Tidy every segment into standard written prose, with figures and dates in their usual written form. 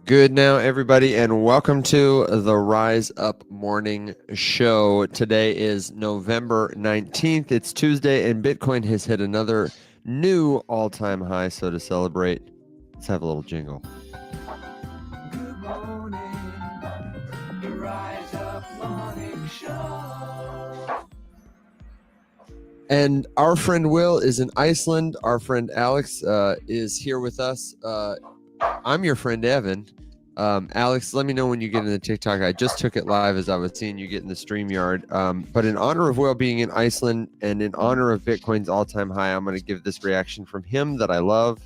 Good now, everybody, and welcome to the Rise Up Morning Show. Today is November 19th. It's Tuesday, and Bitcoin has hit another new all-time high. So to celebrate, let's have a little jingle. Good morning, the Rise Up Morning Show. And our friend Will is in Iceland. Our friend Alex is here with us. I'm your friend Evan. Alex, let me know when you get in the TikTok. I just took it live as I was seeing you get in the StreamYard. But in honor of Will being in Iceland and in honor of Bitcoin's all-time high, I'm going to give this reaction from him that I love.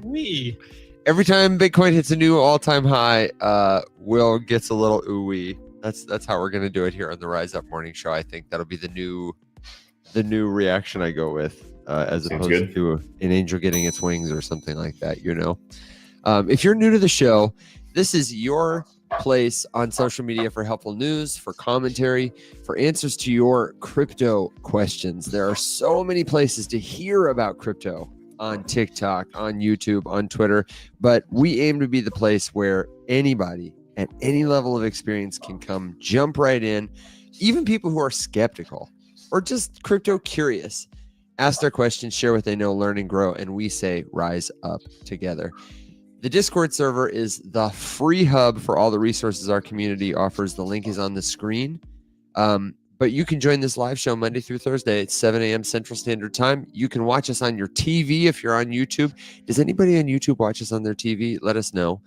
Wee. Every time Bitcoin hits a new all-time high, Will gets a little ooh-wee. That's how we're going to do it here on the Rise Up Morning Show. I think that'll be the new reaction I go with, as Sounds opposed good. to an angel getting its wings or something like that, you know. If you're new to the show, this is your place on social media for helpful news, for commentary, for answers to your crypto questions. There are so many places to hear about crypto on TikTok, on YouTube, on Twitter, but we aim to be the place where anybody at any level of experience can come, jump right in, even people who are skeptical or just crypto curious, ask their questions, share what they know, learn and grow, and we say rise up together. The Discord server is the free hub for all the resources our community offers. The link is on the screen. But you can join this live show Monday through Thursday at 7 a.m. Central Standard Time. You can watch us on your TV if you're on YouTube. Does anybody on YouTube watch us on their TV? Let us know.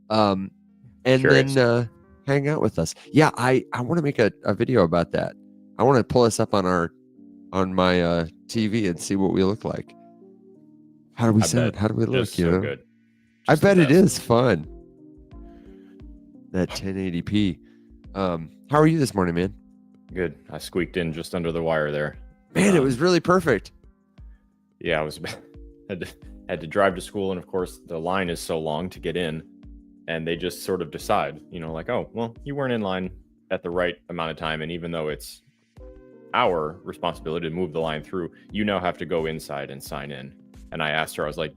And Curious. then hang out with us. Yeah, I want to make a video about that. I want to pull us up on my TV and see what we look like. How do we sound? How do we look? Just so good. I Just the bet it best. is fun. That 1080p. How are you this morning, man? Good. I squeaked in just under the wire there. Man, it was really perfect. Yeah, I was had to drive to school, and of course the line is so long to get in, and they just sort of decide, like, oh, well, you weren't in line at the right amount of time, and even though it's our responsibility to move the line through, you now have to go inside and sign in. And I asked her, I was like,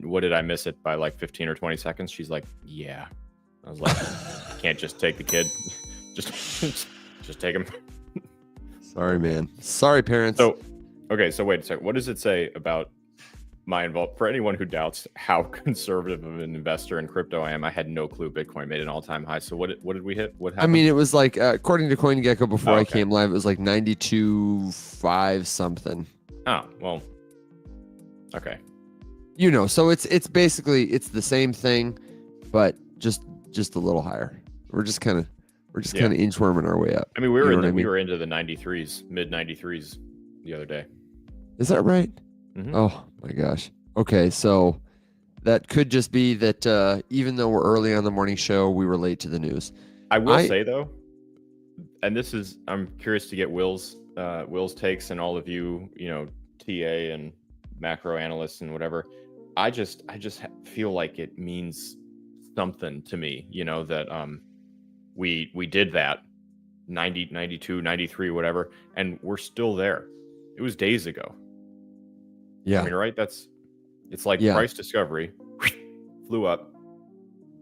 what did I miss it by, like 15 or 20 seconds? She's like, yeah. I was like, can't just take the kid. Just take him. Sorry, man. Sorry, parents. So wait a second. What does it say about my involvement? For anyone who doubts how conservative of an investor in crypto I am, I had no clue Bitcoin made an all-time high. So what did we hit? What happened? I mean, it was like, according to CoinGecko before I okay. came live, it was like 92.5 something. Oh, well, okay. So it's basically, it's the same thing, but just a little higher. We're just kind of inchworming our way up. I mean, we were into the 93s, mid 93s the other day. Is that right? Mhm. Oh my gosh. Okay, so that could just be that even though we're early on the morning show, we were late to the news. I will say though, and this is, I'm curious to get Will's takes, and all of you, TA and macro analysts and whatever. I just feel like it means something to me, that we did that 90, 92, 93, whatever, and we're still there. It was days ago. Yeah. I mean, right? It's like price discovery flew up.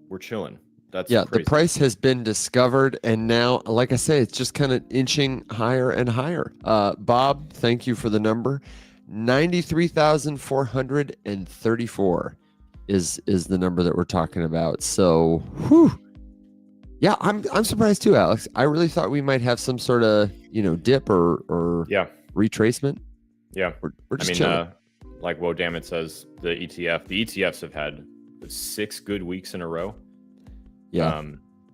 We're chilling. That's crazy. The price has been discovered, and now, like I say, it's just kind of inching higher and higher. Bob, thank you for the number. 93,434 is the number that we're talking about. So, whew. Yeah, I'm surprised too, Alex. I really thought we might have some sort of dip or retracement. Yeah, we're just chilling. Like Whoa Damn It says, the ETFs have had 6 good weeks in a row. Yeah.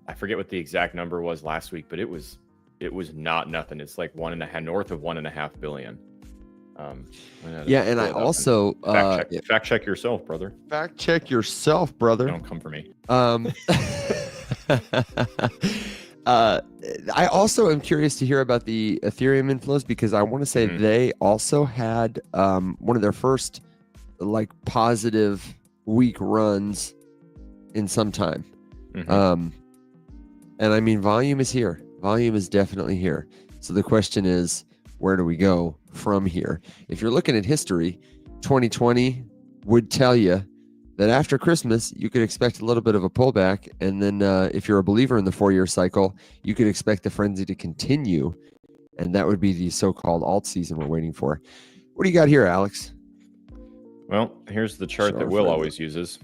I forget what the exact number was last week, but it was not nothing. It's like north of 1.5 billion. And I also fact check yourself, brother. Fact check yourself, brother. Don't come for me. I also am curious to hear about the Ethereum inflows, because I want to say they also had one of their first positive week runs in some time. And I mean, volume is here. Volume is definitely here. So the question is, where do we go from here? If you're looking at history, 2020 would tell you that after Christmas, you could expect a little bit of a pullback. And then if you're a believer in the 4-year cycle, you could expect the frenzy to continue. And that would be the so-called alt season we're waiting for. What do you got here, Alex? Well, here's the chart that Will always uses.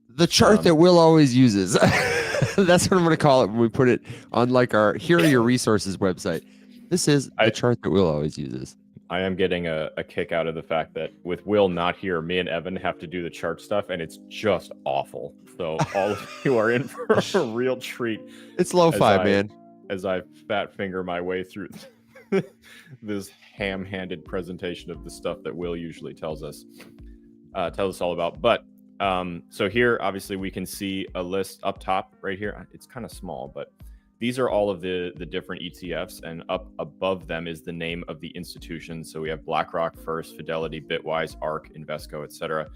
The chart that Will always uses. That's what I'm going to call it when we put it on like our Here Are Your Resources website. This is the chart that Will always uses. I am getting a kick out of the fact that with Will not here, me and Evan have to do the chart stuff, and it's just awful. So all of you are in for a real treat. It's lo-fi, man. As I fat finger my way through this ham-handed presentation of the stuff that Will usually tells us all about. But so here, obviously, we can see a list up top right here. It's kind of small, but these are all of the different ETFs, and up above them is the name of the institution. So we have BlackRock, First, Fidelity, Bitwise, ARK, Invesco, etc.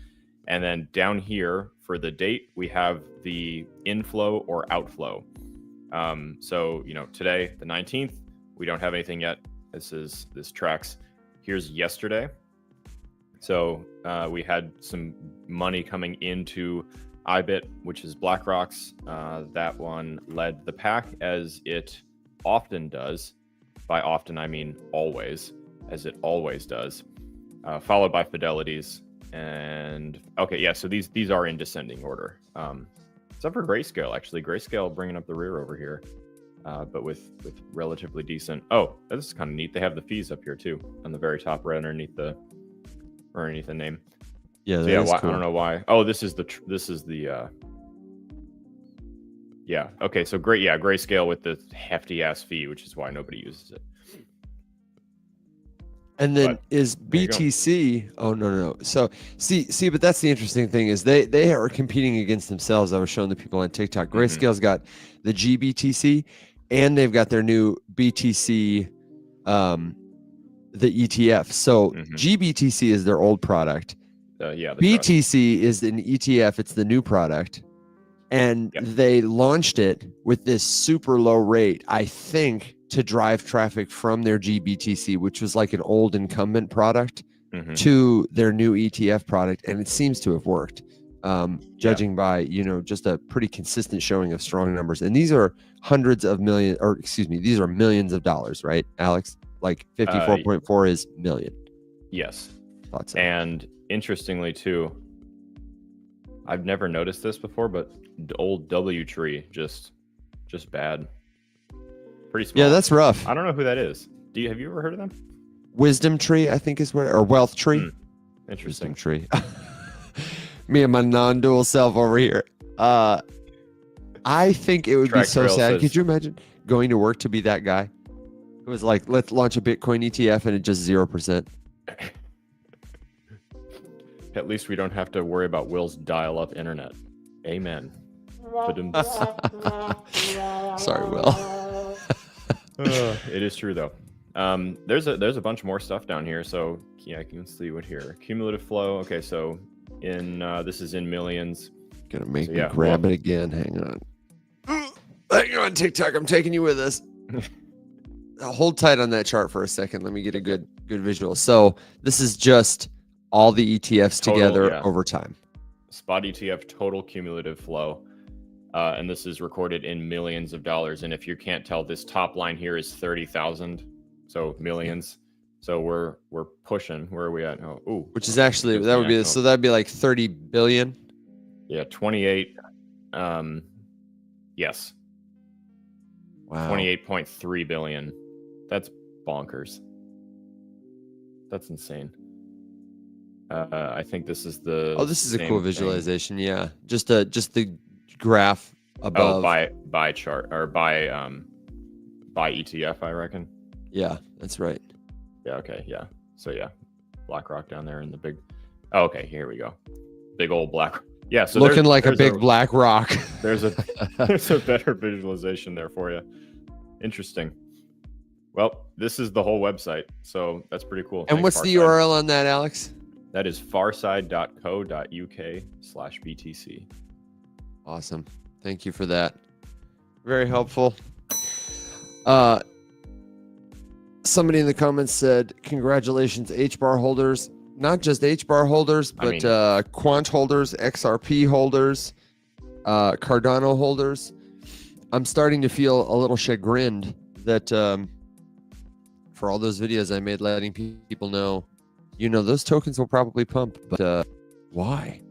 And then down here for the date, we have the inflow or outflow. So, today, the 19th, we don't have anything yet. This tracks. Here's yesterday. So we had some money coming into IBIT, which is BlackRock's. That one led the pack, as it often does. By often, I mean always, as it always does. Followed by Fidelity's. And okay, yeah, so these are in descending order. Except for Grayscale, actually. Grayscale bringing up the rear over here. But with relatively decent. Oh, this is kind of neat. They have the fees up here too, on the very top, right underneath the name. Yeah, so yeah. Cool. I don't know why. Oh, this is the. Yeah. Okay. So great. Yeah, Grayscale with the hefty ass fee, which is why nobody uses it. And then is BTC? Oh no. So see, but that's the interesting thing is they are competing against themselves. I was showing the people on TikTok. Grayscale's got the GBTC, and they've got their new BTC, the ETF. So GBTC is their old product. BTC is an ETF. It's the new product, and they launched it with this super low rate, I think, to drive traffic from their GBTC, which was like an old incumbent product, to their new ETF product, and it seems to have worked. Judging by just a pretty consistent showing of strong numbers, and these are hundreds of million, or excuse me, these are millions of dollars, right, Alex? Like 54.4 is million. Yes. Thought so. And interestingly too, I've never noticed this before, but the old W tree just bad. Pretty small. Yeah, that's rough. I don't know who that is. Have you ever heard of them? Wisdom tree, I think is what, or wealth tree. Interesting. Wisdom tree. Me and my non-dual self over here. I think it would be so sad. Could you imagine going to work to be that guy? It was like, let's launch a Bitcoin ETF and it just 0%. At least we don't have to worry about Will's dial-up internet. Amen. Sorry, Will. It is true though. There's a bunch more stuff down here. So yeah, I can see what here. Cumulative flow. Okay, so this is in millions. Gonna make me grab it again. Hang on, TikTok. I'm taking you with us. Hold tight on that chart for a second. Let me get a good visual. So this is just all the ETFs together over time. Spot ETF total cumulative flow. And this is recorded in millions of dollars. And if you can't tell, this top line here is 30,000. So millions. So we're pushing. Where are we at? Oh, ooh. Which is actually, that would be, so that'd be like 30 billion. Yeah, 28. Yes. Wow. 28.3 billion. That's bonkers. That's insane. I think this is the. Oh, this is a cool visualization. Yeah, just the graph above. Oh, by chart or by ETF, I reckon. Yeah, that's right. Yeah. Okay. Yeah. So yeah, BlackRock down there in the big. Oh, okay. Here we go. Big old black. Yeah. So looking like a big black rock. There's a better visualization there for you. Interesting. Well, this is the whole website, so that's pretty cool. And what's the URL on that, Alex? That is farside.co.uk/BTC. Awesome. Thank you for that. Very helpful. Somebody in the comments said, congratulations, HBAR holders. not just HBAR holders, I but mean- Quant holders, XRP holders, Cardano holders. I'm starting to feel a little chagrined that for all those videos I made letting people know, those tokens will probably pump, but why?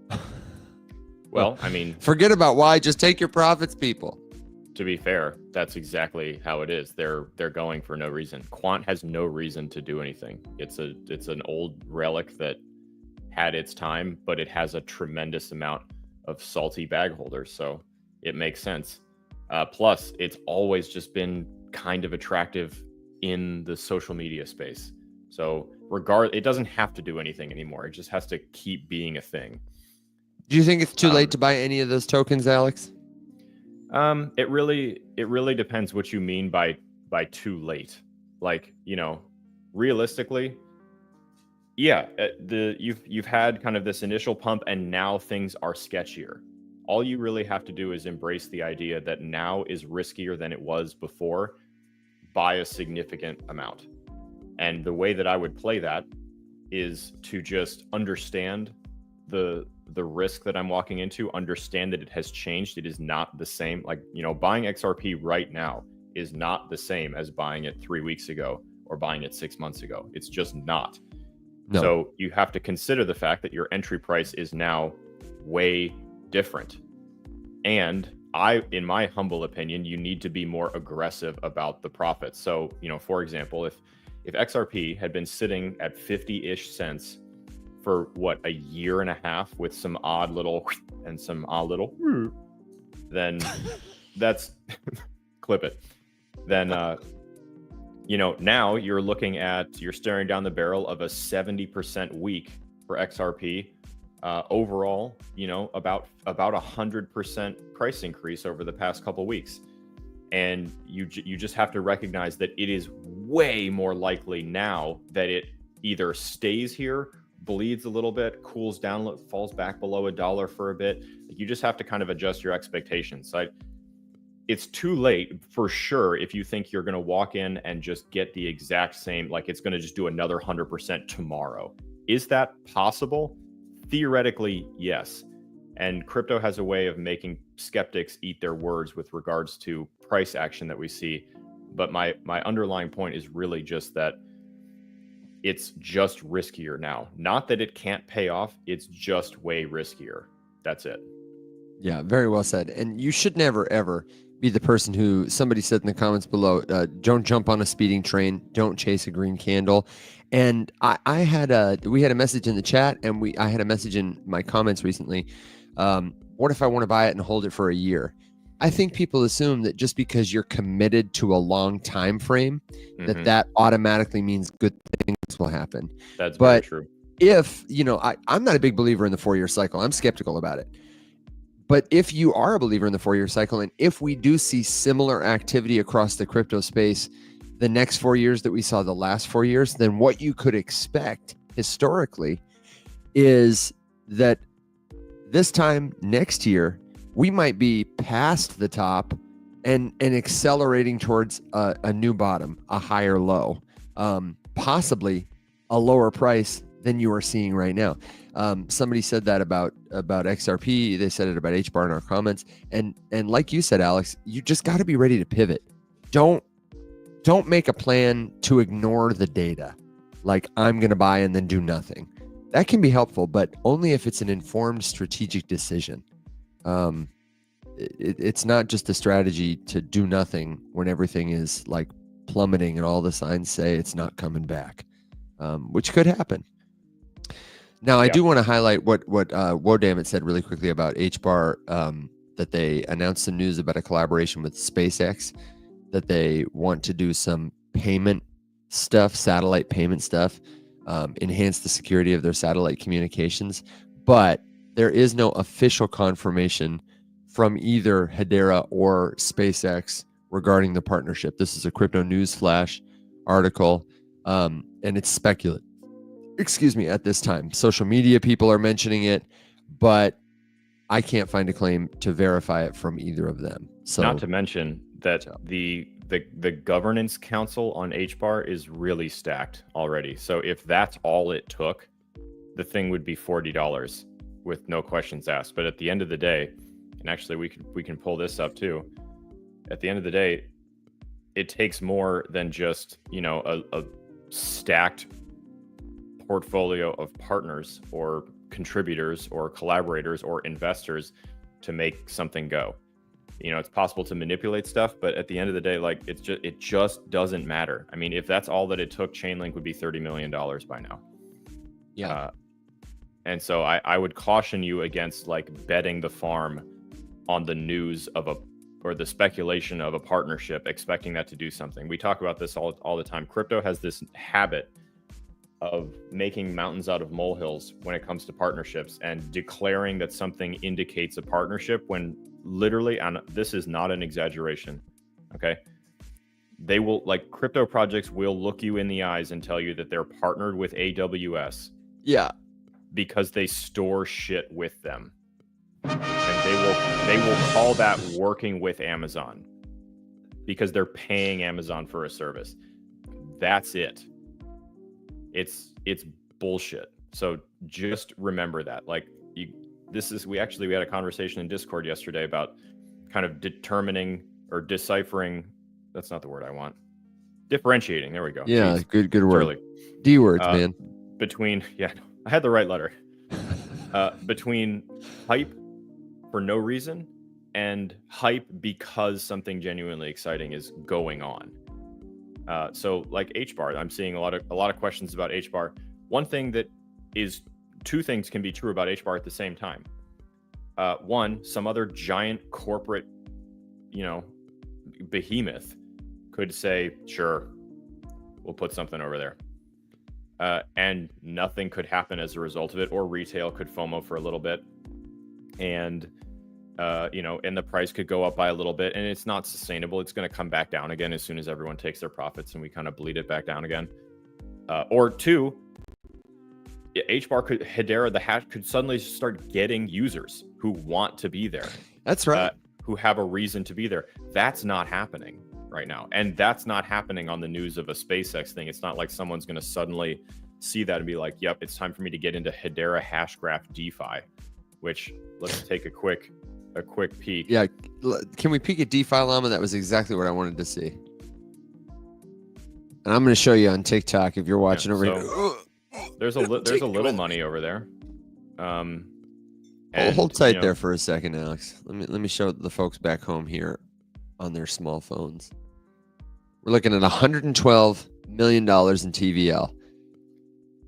Well, I mean, Forget about why. Just take your profits, people. to be fair, that's exactly how it is. They're going for no reason. Quant has no reason to do anything. It's an old relic that had its time, but it has a tremendous amount of salty bag holders, so it makes sense. Plus, it's always just been kind of attractive in the social media space. So it doesn't have to do anything anymore. It just has to keep being a thing. Do you think it's too late to buy any of those tokens, Alex? It really depends what you mean by too late. Like, realistically, yeah, you've had kind of this initial pump and now things are sketchier. All you really have to do is embrace the idea that now is riskier than it was before by a significant amount. And the way that I would play that is to just understand the risk that I'm walking into, understand that it has changed. It is not the same. Like, buying XRP right now is not the same as buying it 3 weeks ago or buying it 6 months ago. It's just not. No. So you have to consider the fact that your entry price is now way different. And in my humble opinion, you need to be more aggressive about the profits. So, for example, if XRP had been sitting at 50-ish cents for a year and a half with some odd little and some odd little, then that's clip it. Then, now you're staring down the barrel of a 70% week for XRP. Overall, about 100% price increase over the past couple weeks. And you just have to recognize that it is way more likely now that it either stays here, bleeds a little bit, cools down, falls back below $1 for a bit. You just have to kind of adjust your expectations. It's too late for sure if you think you're going to walk in and just get the exact same, like it's going to just do another 100% tomorrow. Is that possible? Theoretically, yes. And crypto has a way of making skeptics eat their words with regards to price action that we see. But my underlying point is really just that it's just riskier now. Not that it can't pay off. It's just way riskier. That's it. Yeah, very well said. And you should never, ever be the person who somebody said in the comments below, don't jump on a speeding train. Don't chase a green candle. And we had a message in the chat and I had a message in my comments recently. What if I want to buy it and hold it for a year? I think people assume that just because you're committed to a long time frame, that automatically means good things will happen. That's very true. If, I'm not a big believer in the 4-year cycle. I'm skeptical about it. But if you are a believer in the 4-year cycle, and if we do see similar activity across the crypto space the next 4 years that we saw the last 4 years, then what you could expect historically is that this time next year, we might be past the top and accelerating towards a new bottom, a higher low, possibly a lower price than you are seeing right now. Somebody said that about XRP. They said it about HBAR in our comments. And like you said, Alex, you just got to be ready to pivot. Don't make a plan to ignore the data. Like, I'm going to buy and then do nothing. That can be helpful, but only if it's an informed strategic decision. It's not just a strategy to do nothing when everything is like plummeting and all the signs say it's not coming back, which could happen. Now, I do want to highlight what Wodamit said really quickly about HBAR, that they announced some news about a collaboration with SpaceX, that they want to do some payment stuff, satellite payment stuff, enhance the security of their satellite communications. But there is no official confirmation from either Hedera or SpaceX regarding the partnership. This is a Crypto News Flash article, and it's speculative. At this time. Social media people are mentioning it, but I can't find a claim to verify it from either of them. So, not to mention that the governance council on HBAR is really stacked already. So if that's all it took the thing would be $40 with no questions asked. But at the end of the day, and actually we can pull this up too. At the end of the day, it takes more than just, you know, a stacked portfolio of partners or contributors or collaborators or investors to make something go. You know, it's possible to manipulate stuff, but at the end of the day, like it just doesn't matter. I mean, if that's all that it took, Chainlink would be $30 million by now. Yeah. And so I would caution you against like betting the farm on the news of or the speculation of a partnership, expecting that to do something. We talk about this all the time. Crypto has this habit of making mountains out of molehills when it comes to partnerships and declaring that something indicates a partnership when literally, and this is not an exaggeration, okay? They will, like, crypto projects will look you in the eyes and tell you that they're partnered with AWS. Yeah. Because they store shit with them. And they will call that working with Amazon because they're paying Amazon for a service. That's it. It's bullshit. So just remember that. Like, we had a conversation in Discord yesterday about kind of determining or deciphering. That's not the word I want. Differentiating. There we go. Yeah. Jeez. Good word. Early. D words, man. I had the right letter. Between hype for no reason and hype because something genuinely exciting is going on. So like HBAR, I'm seeing a lot of questions about HBAR. One thing that is, two things can be true about HBAR at the same time. One, some other giant corporate, you know, behemoth could say, sure, we'll put something over there. And nothing could happen as a result of it, or retail could FOMO for a little bit. And, you know, and the price could go up by a little bit, and it's not sustainable. It's going to come back down again as soon as everyone takes their profits and we kind of bleed it back down again. Or two, Hedera, the hash, could suddenly start getting users who want to be there. That's right. Who have a reason to be there. That's not happening right now. And that's not happening on the news of a SpaceX thing. It's not like someone's going to suddenly see that and be like, yep, it's time for me to get into Hedera Hashgraph DeFi, which let's take a quick peek. Yeah. Can we peek at DeFi Llama? That was exactly what I wanted to see. And I'm going to show you on TikTok if you're watching over here. There's a little money over there. Hold tight there for a second, Alex. Let me show the folks back home here on their small phones. We're looking at $112 million in TVL.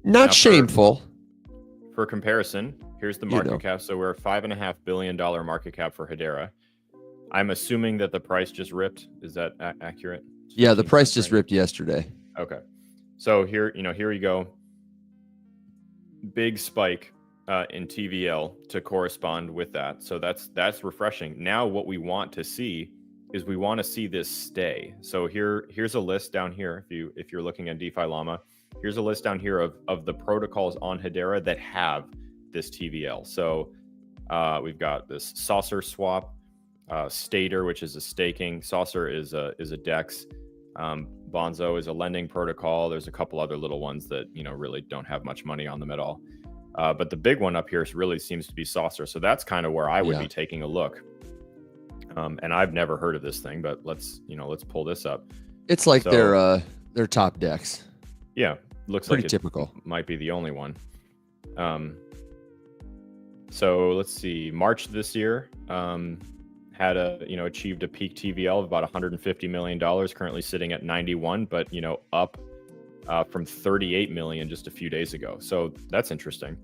Not shameful. For comparison, here's the market cap. So we're a $5.5 billion market cap for Hedera. I'm assuming that the price just ripped. Is that accurate? Yeah, the price just ripped yesterday. Okay. So here you go. Big spike in TVL to correspond with that. So that's refreshing. Now what we want to see is we want to see this stay. So here's a list down here. If you're looking at DeFi Llama, here's a list down here of the protocols on Hedera that have this TVL. So we've got this Saucer swap, Stater, which is a staking. Saucer is a DEX. Bonzo is a lending protocol. There's a couple other little ones that, you know, really don't have much money on them at all. But the big one up here really seems to be Saucer. So that's kind of where I would be taking a look. And I've never heard of this thing, but let's pull this up. It's like their top DEX. Yeah, looks pretty like typical. Might be the only one. So let's see. March this year had achieved a peak TVL of about $150 million. Currently sitting at 91, but up from 38 million just a few days ago. So that's interesting.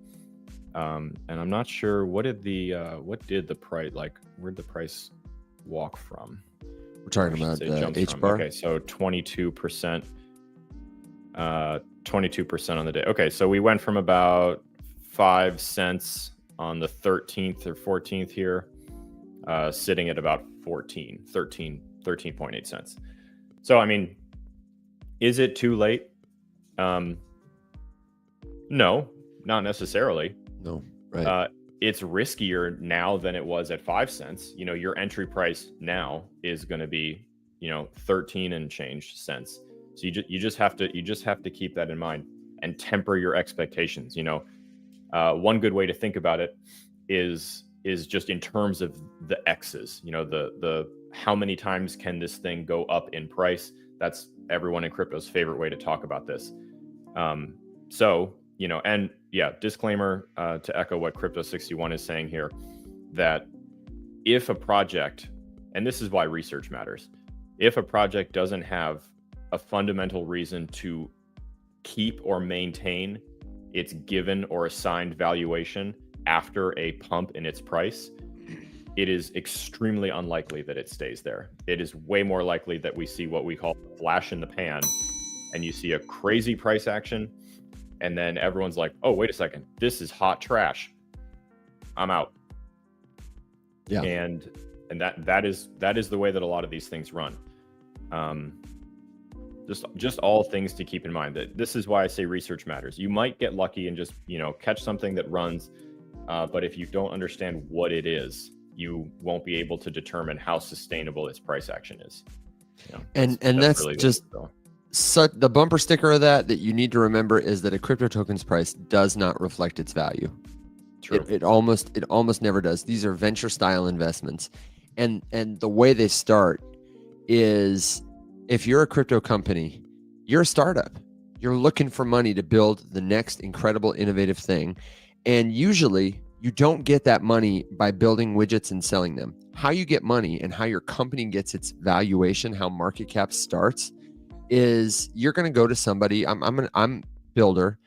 And I'm not sure what did the price, like, where'd the price walk from? We're talking about HBAR. Okay, so 22%. 22% on the day. Okay, so we went from about 5 cents on the 13th or 14th here, sitting at about 13.8 cents. So, I mean, is it too late? No, not necessarily. No, right. It's riskier now than it was at 5 cents. Your entry price now is going to be, 13 and change cents. So you just have to keep that in mind and temper your expectations. One good way to think about it is just in terms of the X's, the how many times can this thing go up in price? That's everyone in crypto's favorite way to talk about this. So, and yeah, disclaimer to echo what Crypto 61 is saying here, that if a project, and this is why research matters, if a project doesn't have a fundamental reason to keep or maintain its given or assigned valuation after a pump in its price, it is extremely unlikely that it stays there. It is way more likely that we see what we call flash in the pan, and you see a crazy price action, and then everyone's like, oh, wait a second, this is hot trash, I'm out. Yeah. And that is the way that a lot of these things run. Just all things to keep in mind. That this is why I say research matters. You might get lucky and just catch something that runs, but if you don't understand what it is, you won't be able to determine how sustainable its price action is. And that's really just the bumper sticker of that you need to remember is that a crypto token's price does not reflect its value. True. It almost never does. These are venture style investments, and the way they start is, if you're a crypto company, you're a startup. You're looking for money to build the next incredible, innovative thing. And usually you don't get that money by building widgets and selling them. How you get money and how your company gets its valuation, how market cap starts, is you're going to go to somebody. I'm builder,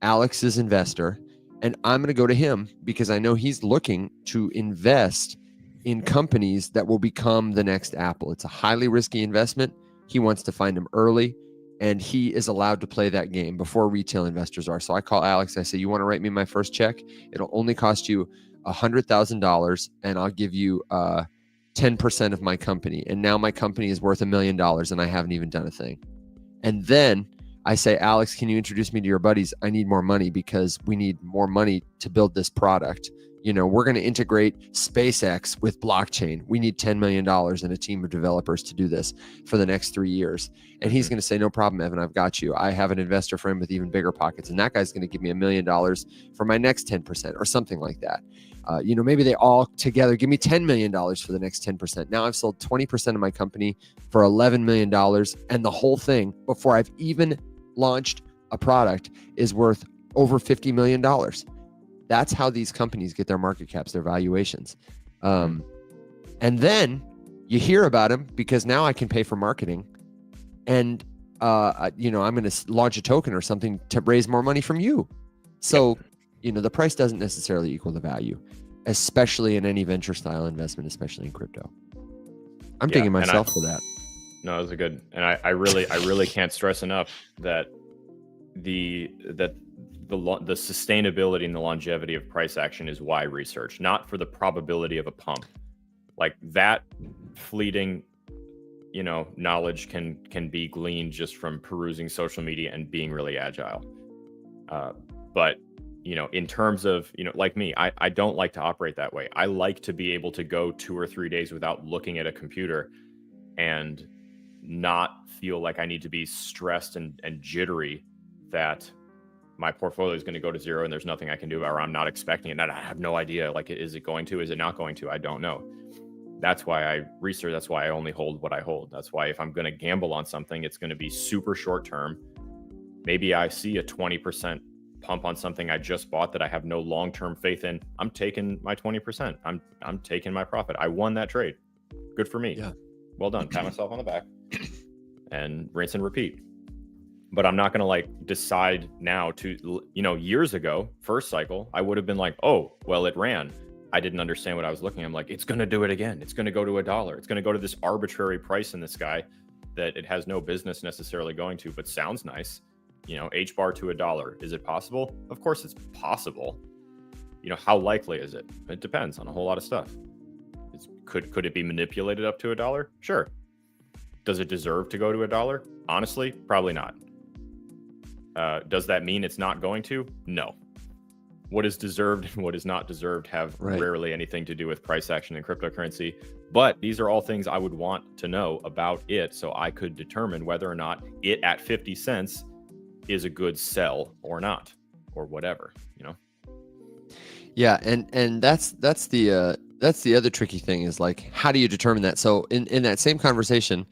Alex is investor, and I'm going to go to him because I know he's looking to invest in companies that will become the next Apple. It's a highly risky investment. He wants to find them early, and he is allowed to play that game before retail investors are. So I call Alex. I say, you want to write me my first check? It'll only cost you $100,000, and I'll give you 10% of my company. And now my company is worth $1 million, and I haven't even done a thing. And then I say, Alex, can you introduce me to your buddies? I need more money because we need more money to build this product. We're going to integrate SpaceX with blockchain. We need $10 million and a team of developers to do this for the next 3 years. And he's going to say, no problem, Evan, I've got you. I have an investor friend with even bigger pockets. And that guy's going to give me $1 million for my next 10% or something like that. Maybe they all together give me $10 million for the next 10%. Now I've sold 20% of my company for $11 million. And the whole thing, before I've even launched a product, is worth over $50 million. That's how these companies get their market caps, their valuations. And then you hear about them because now I can pay for marketing, and I'm going to launch a token or something to raise more money from you. So, the price doesn't necessarily equal the value, especially in any venture style investment, especially in crypto. I'm thanking myself for that. No, that was a good, and I really can't stress enough that the sustainability and the longevity of price action is why research, not for the probability of a pump. Like that fleeting, knowledge can be gleaned just from perusing social media and being really agile. But in terms of, like me, I don't like to operate that way. I like to be able to go 2 or 3 days without looking at a computer and not feel like I need to be stressed and jittery that my portfolio is going to go to zero and there's nothing I can do, or I'm not expecting it. And I have no idea. Like, is it going to? Is it not going to? I don't know. That's why I research. That's why I only hold what I hold. That's why if I'm going to gamble on something, it's going to be super short term. Maybe I see a 20% pump on something I just bought that I have no long-term faith in. I'm taking my 20%. I'm taking my profit. I won that trade. Good for me. Yeah. Well done. Pat myself on the back and rinse and repeat. But I'm not going to decide now to, years ago, first cycle, I would have been like, oh, well, it ran. I didn't understand what I was looking. I'm like, it's going to do it again. It's going to go to $1. It's going to go to this arbitrary price in the sky that it has no business necessarily going to, but sounds nice. H bar to $1. Is it possible? Of course it's possible. How likely is it? It depends on a whole lot of stuff. Could it be manipulated up to $1? Sure. Does it deserve to go to $1? Honestly, probably not. Does that mean it's not going to? No. What is deserved and what is not deserved have rarely anything to do with price action in cryptocurrency. But these are all things I would want to know about it so I could determine whether or not it at 50 cents is a good sell or not, or whatever, Yeah, and that's the other tricky thing is like, how do you determine that? So in that same conversation,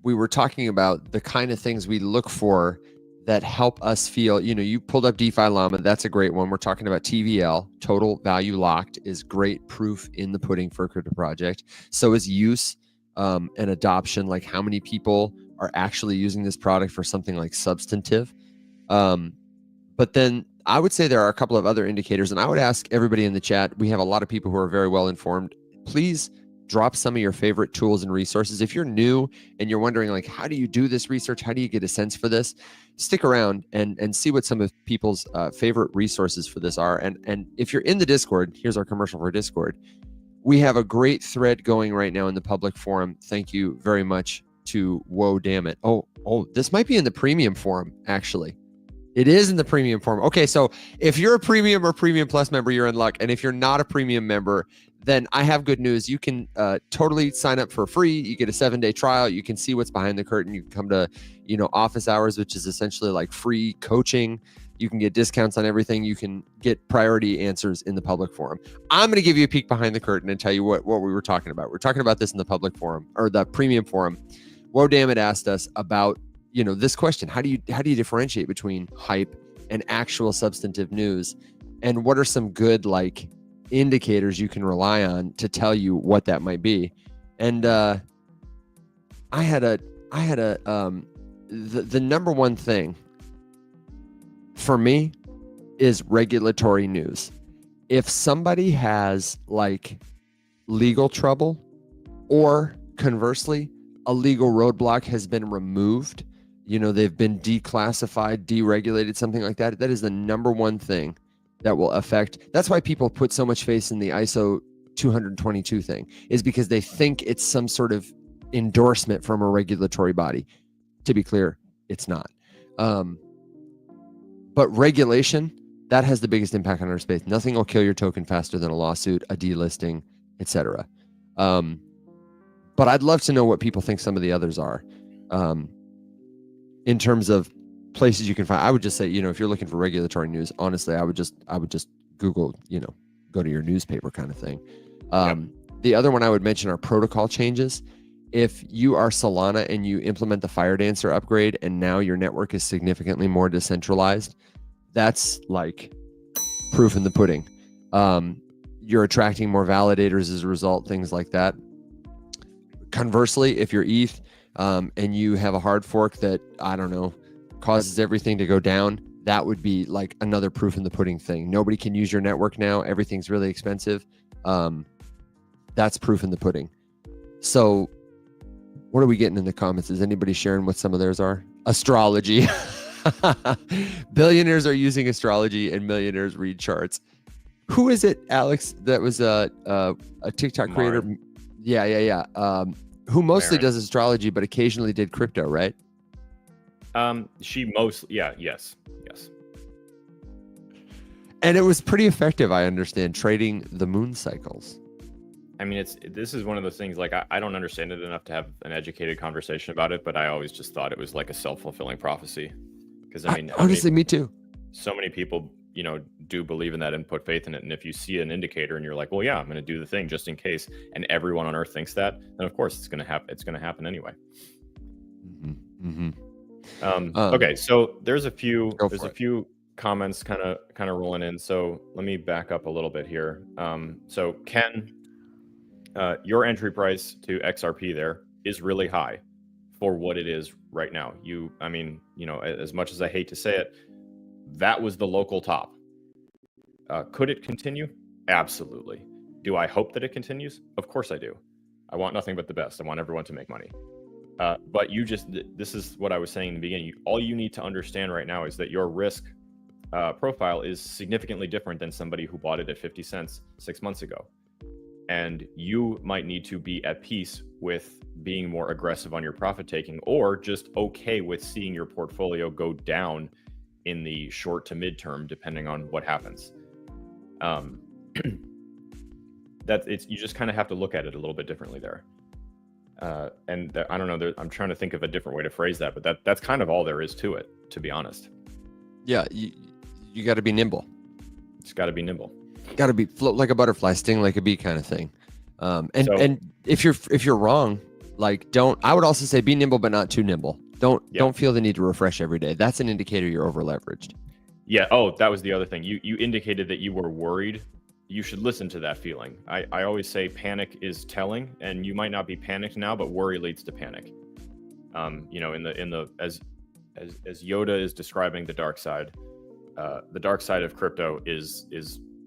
we were talking about the kind of things we look for that help us feel. You pulled up DeFi Llama. That's a great one. We're talking about TVL, total value locked, is great proof in the pudding for a crypto project. So is use and adoption, like how many people are actually using this product for something like substantive. But then I would say there are a couple of other indicators, and I would ask everybody in the chat. We have a lot of people who are very well informed. Please drop some of your favorite tools and resources. If you're new and you're wondering, like, how do you do this research? How do you get a sense for this? Stick around and see what some of people's favorite resources for this are. And if you're in the Discord, here's our commercial for Discord. We have a great thread going right now in the public forum. Thank you very much to Whoa Damn It. Oh, this might be in the premium forum, actually. It is in the premium forum. Okay, so if you're a premium or premium plus member, you're in luck. And if you're not a premium member, then I have good news. You can totally sign up for free. You get a 7-day trial. You can see what's behind the curtain. You can come to, office hours, which is essentially like free coaching. You can get discounts on everything. You can get priority answers in the public forum. I'm going to give you a peek behind the curtain and tell you what we were talking about. We're talking about this in the public forum or the premium forum. Whoa Damn It asked us about this question. How do you differentiate between hype and actual substantive news? And what are some good like indicators you can rely on to tell you what that might be? And I had the number one thing for me is regulatory news. If somebody has like legal trouble, or conversely, a legal roadblock has been removed, they've been declassified, deregulated, something like that. That is the number one thing that will affect. That's why people put so much faith in the ISO 222 thing, is because they think it's some sort of endorsement from a regulatory body. To be clear, it's not. But regulation, that has the biggest impact on our space. Nothing will kill your token faster than a lawsuit, a delisting, etc. But I'd love to know what people think some of the others are. In terms of places you can find, I would just say, if you're looking for regulatory news, honestly, I would just Google, go to your newspaper kind of thing. The other one I would mention are protocol changes. If you are Solana and you implement the Fire Dancer upgrade and now your network is significantly more decentralized, that's like proof in the pudding. You're attracting more validators as a result, things like that. Conversely, if you're ETH, and you have a hard fork that, I don't know, causes everything to go down, that would be like another proof in the pudding thing. Nobody can use your network now. Everything's really expensive. That's proof in the pudding. So what are we getting in the comments? Is anybody sharing what some of theirs are? Astrology. Billionaires are using astrology and millionaires read charts. Who is it, Alex? That was a TikTok creator. Yeah. Who mostly does astrology, but occasionally did crypto, right? She mostly, yes. And it was pretty effective, I understand, trading the moon cycles. I mean, this is one of those things, like, I don't understand it enough to have an educated conversation about it, but I always just thought it was like a self-fulfilling prophecy. Because I mean, honestly, me too. So many people, do believe in that and put faith in it. And if you see an indicator and you're like, well, yeah, I'm going to do the thing just in case, and everyone on Earth thinks that, then of course it's going to happen. It's going to happen anyway. Okay, so there's a few comments kind of rolling in. So let me back up a little bit here. So Ken, your entry price to XRP there is really high for what it is right now. As much as I hate to say it, that was the local top. Could it continue? Absolutely. Do I hope that it continues? Of course I do. I want nothing but the best. I want everyone to make money. But this is what I was saying in the beginning. All you need to understand right now is that your risk profile is significantly different than somebody who bought it at 50 cents 6 months ago. And you might need to be at peace with being more aggressive on your profit taking, or just okay with seeing your portfolio go down in the short to midterm, depending on what happens. You just kind of have to look at it a little bit differently there. I don't know, I'm trying to think of a different way to phrase that, but that's kind of all there is to it, to be honest. Yeah, you got to be nimble. It's got to be nimble. Got to be float like a butterfly, sting like a bee kind of thing. So- And if you're wrong, like I would also say be nimble but not too nimble. Don't feel the need to refresh every day. That's an indicator you're over leveraged. Yeah. Oh, that was the other thing. You indicated that you were worried. You should listen to that feeling. I always say panic is telling, and you might not be panicked now, but worry leads to panic. You know, as Yoda is describing the dark side of crypto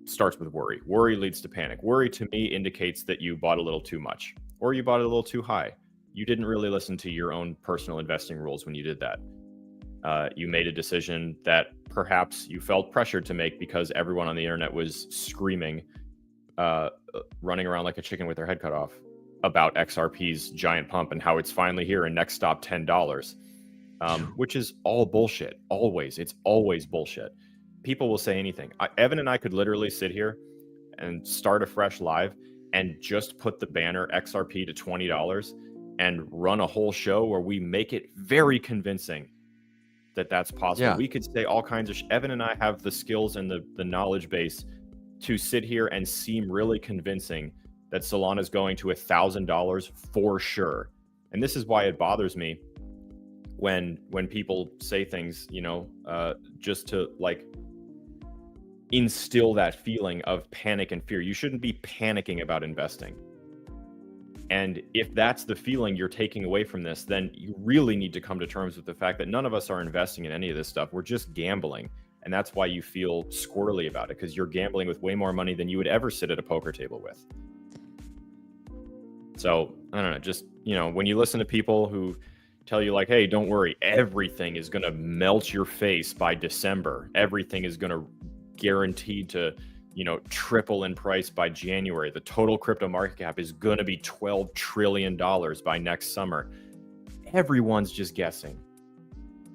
starts with worry. Worry leads to panic. Worry to me indicates that you bought a little too much, or you bought it a little too high. You didn't really listen to your own personal investing rules when you did that. You made a decision that perhaps you felt pressured to make because everyone on the internet was screaming, running around like a chicken with their head cut off about XRP's giant pump and how it's finally here and next stop $10, which is all bullshit. It's always bullshit. People will say anything. Evan and I could literally sit here and start a fresh live and just put the banner XRP to $20 and run a whole show where we make it very convincing that that's possible. Yeah. We could say all kinds of Evan and I have the skills and the knowledge base to sit here and seem really convincing that Solana's going to $1,000 for sure. And this is why it bothers me when people say things, you know, just to like instill that feeling of panic and fear. You shouldn't be panicking about investing. And if that's the feeling you're taking away from this, then you really need to come to terms with the fact that none of us are investing in any of this stuff. We're just gambling. And that's why you feel squirrely about it, because you're gambling with way more money than you would ever sit at a poker table with. So, I don't know, just, you know, when you listen to people who tell you like, hey, don't worry, everything is going to melt your face by December. Everything is going to guaranteed to, you know, triple in price by January. The total crypto market cap is going to be $12 trillion by next summer. Everyone's just guessing.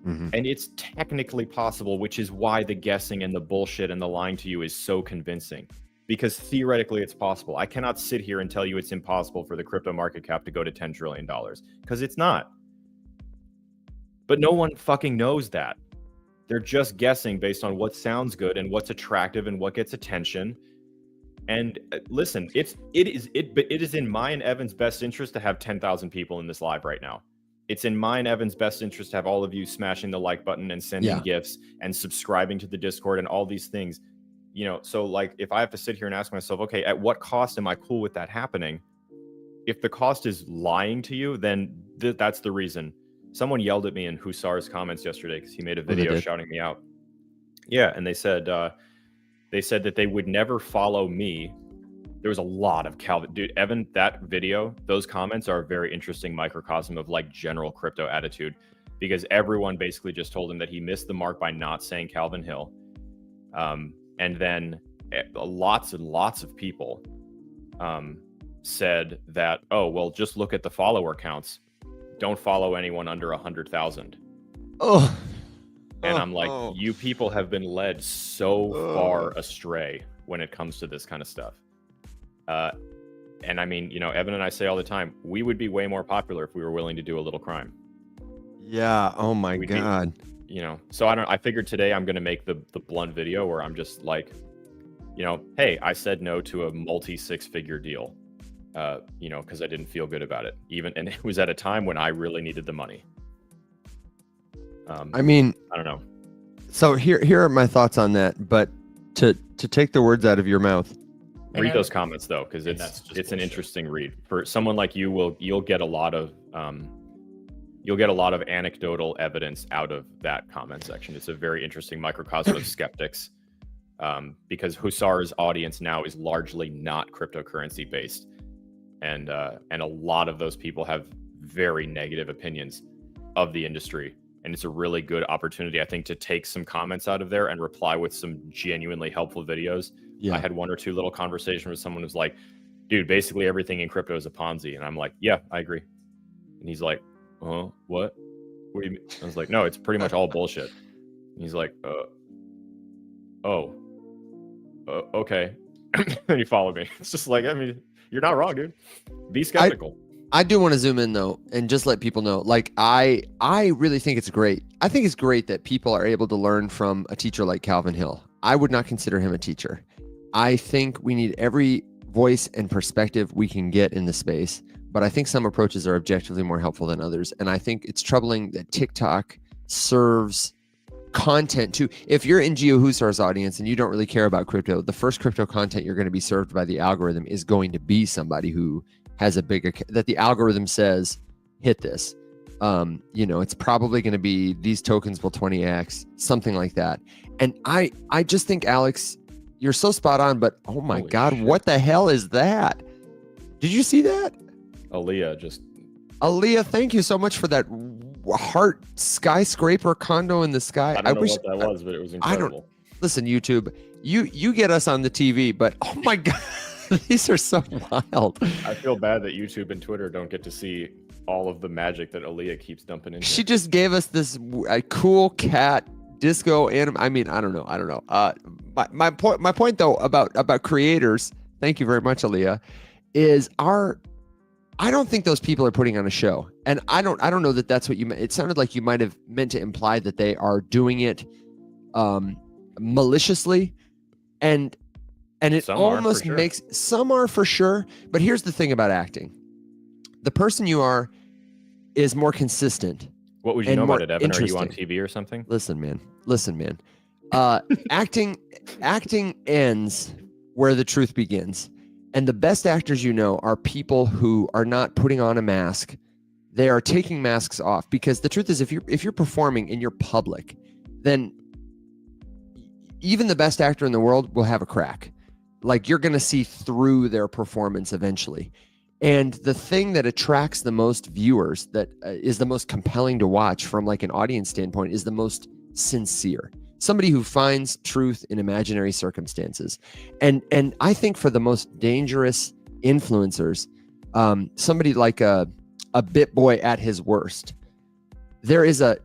Mm-hmm. And it's technically possible, which is why the guessing and the bullshit and the lying to you is so convincing. Because theoretically it's possible. I cannot sit here and tell you it's impossible for the crypto market cap to go to $10 trillion, because it's not. But no one fucking knows that. They're just guessing based on what sounds good and what's attractive and what gets attention. And listen, it is in my and Evan's best interest to have 10,000 people in this live right now. It's in my and Evan's best interest to have all of you smashing the like button and sending gifts and subscribing to the Discord and all these things. You know, so like if I have to sit here and ask myself, okay, at what cost am I cool with that happening? If the cost is lying to you, then that's the reason. Someone yelled at me in Hussar's comments yesterday because he made a video shouting me out. Yeah, and they said that they would never follow me. There was a lot of Calvin. Dude, Evan, that video, those comments are a very interesting microcosm of like general crypto attitude, because everyone basically just told him that he missed the mark by not saying Calvin Hill. And then lots and lots of people said that, oh, well, just look at the follower counts. Don't follow anyone under 100,000. Oh, and I'm like, you people have been led so far astray when it comes to this kind of stuff. And I mean, you know, Evan and I say all the time, we would be way more popular if we were willing to do a little crime. Yeah. Oh my God. You know, so I figured today I'm going to make the blunt video where I'm just like, you know, hey, I said no to a multi-6-figure deal. You know, because I didn't feel good about it. And it was at a time when I really needed the money. I mean, I don't know. So here are my thoughts on that. But to take the words out of your mouth, read those comments though, because it's an interesting read for someone like you. You'll get a lot of anecdotal evidence out of that comment section. It's a very interesting microcosm of skeptics, because Hussar's audience now is largely not cryptocurrency based. And a lot of those people have very negative opinions of the industry. And it's a really good opportunity, I think, to take some comments out of there and reply with some genuinely helpful videos. Yeah. I had one or two little conversations with someone who's like, dude, basically everything in crypto is a Ponzi. And I'm like, yeah, I agree. And he's like, what? What do you mean? I was like, no, it's pretty much all bullshit. And he's like, okay. And he followed me. It's just like, I mean, you're not wrong, dude. Be skeptical. I do want to zoom in though, and just let people know, like, I really think it's great. I think it's great that people are able to learn from a teacher like Calvin Hill. I would not consider him a teacher. I think we need every voice and perspective we can get in the space, but I think some approaches are objectively more helpful than others. And I think it's troubling that TikTok serves content too. If you're in Geo Husar's audience and you don't really care about crypto, the first crypto content you're going to be served by the algorithm is going to be somebody who has a bigger, that the algorithm says, hit this. It's probably going to be these tokens will 20x, something like that. And I just think, Alex, you're so spot on, but oh my Holy God, shit. what the hell is that? Did you see that? Aaliyah, thank you so much for that heart skyscraper condo in the sky. I don't know what that was, but it was incredible. Listen, YouTube, you get us on the TV, but oh my God, these are so wild. I feel bad that YouTube and Twitter don't get to see all of the magic that Aaliyah keeps dumping in. She just gave us this cool cat disco anime. I mean, I don't know. My point though about creators, thank you very much, Aaliyah, is I don't think those people are putting on a show. And I don't know that that's what you meant. It sounded like you might have meant to imply that they are doing it maliciously, and it Some almost are for sure. makes, some are for sure. But here's the thing about acting. The person you are is more consistent. What would you and know more about it, Evan? Are you on interesting. TV or something? Listen, man. Acting ends where the truth begins. And the best actors you know are people who are not putting on a mask. They are taking masks off, because the truth is, if you're performing and you're public, then even the best actor in the world will have a crack. Like, you're going to see through their performance eventually. And the thing that attracts the most viewers, that is the most compelling to watch from like an audience standpoint, is the most sincere. Somebody who finds truth in imaginary circumstances. And I think for the most dangerous influencers, somebody like a BitBoy at his worst, there is a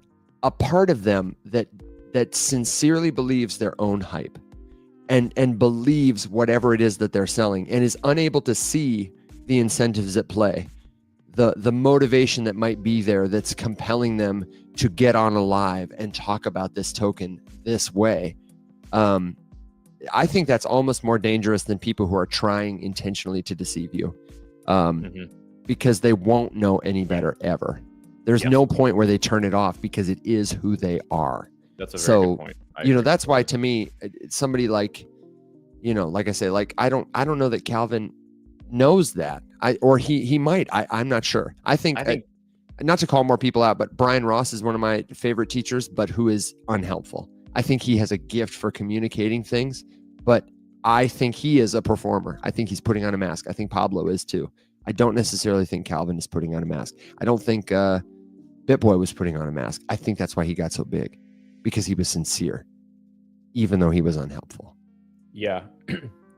part of them that sincerely believes their own hype and believes whatever it is that they're selling, and is unable to see the incentives at play, the motivation that might be there that's compelling them to get on a live and talk about this token this way. I think that's almost more dangerous than people who are trying intentionally to deceive you, because they won't know any better ever. There's no point where they turn it off, because it is who they are. That's a very good point. That's why, to me, somebody like, like I say, like, I don't know that Calvin knows that. He might. I'm not sure. I think not to call more people out, but Brian Ross is one of my favorite teachers, but who is unhelpful. I think he has a gift for communicating things, but I think he is a performer. I think he's putting on a mask. I think Pablo is too. I don't necessarily think Calvin is putting on a mask. I don't think BitBoy was putting on a mask. I think that's why he got so big, because he was sincere, even though he was unhelpful. Yeah.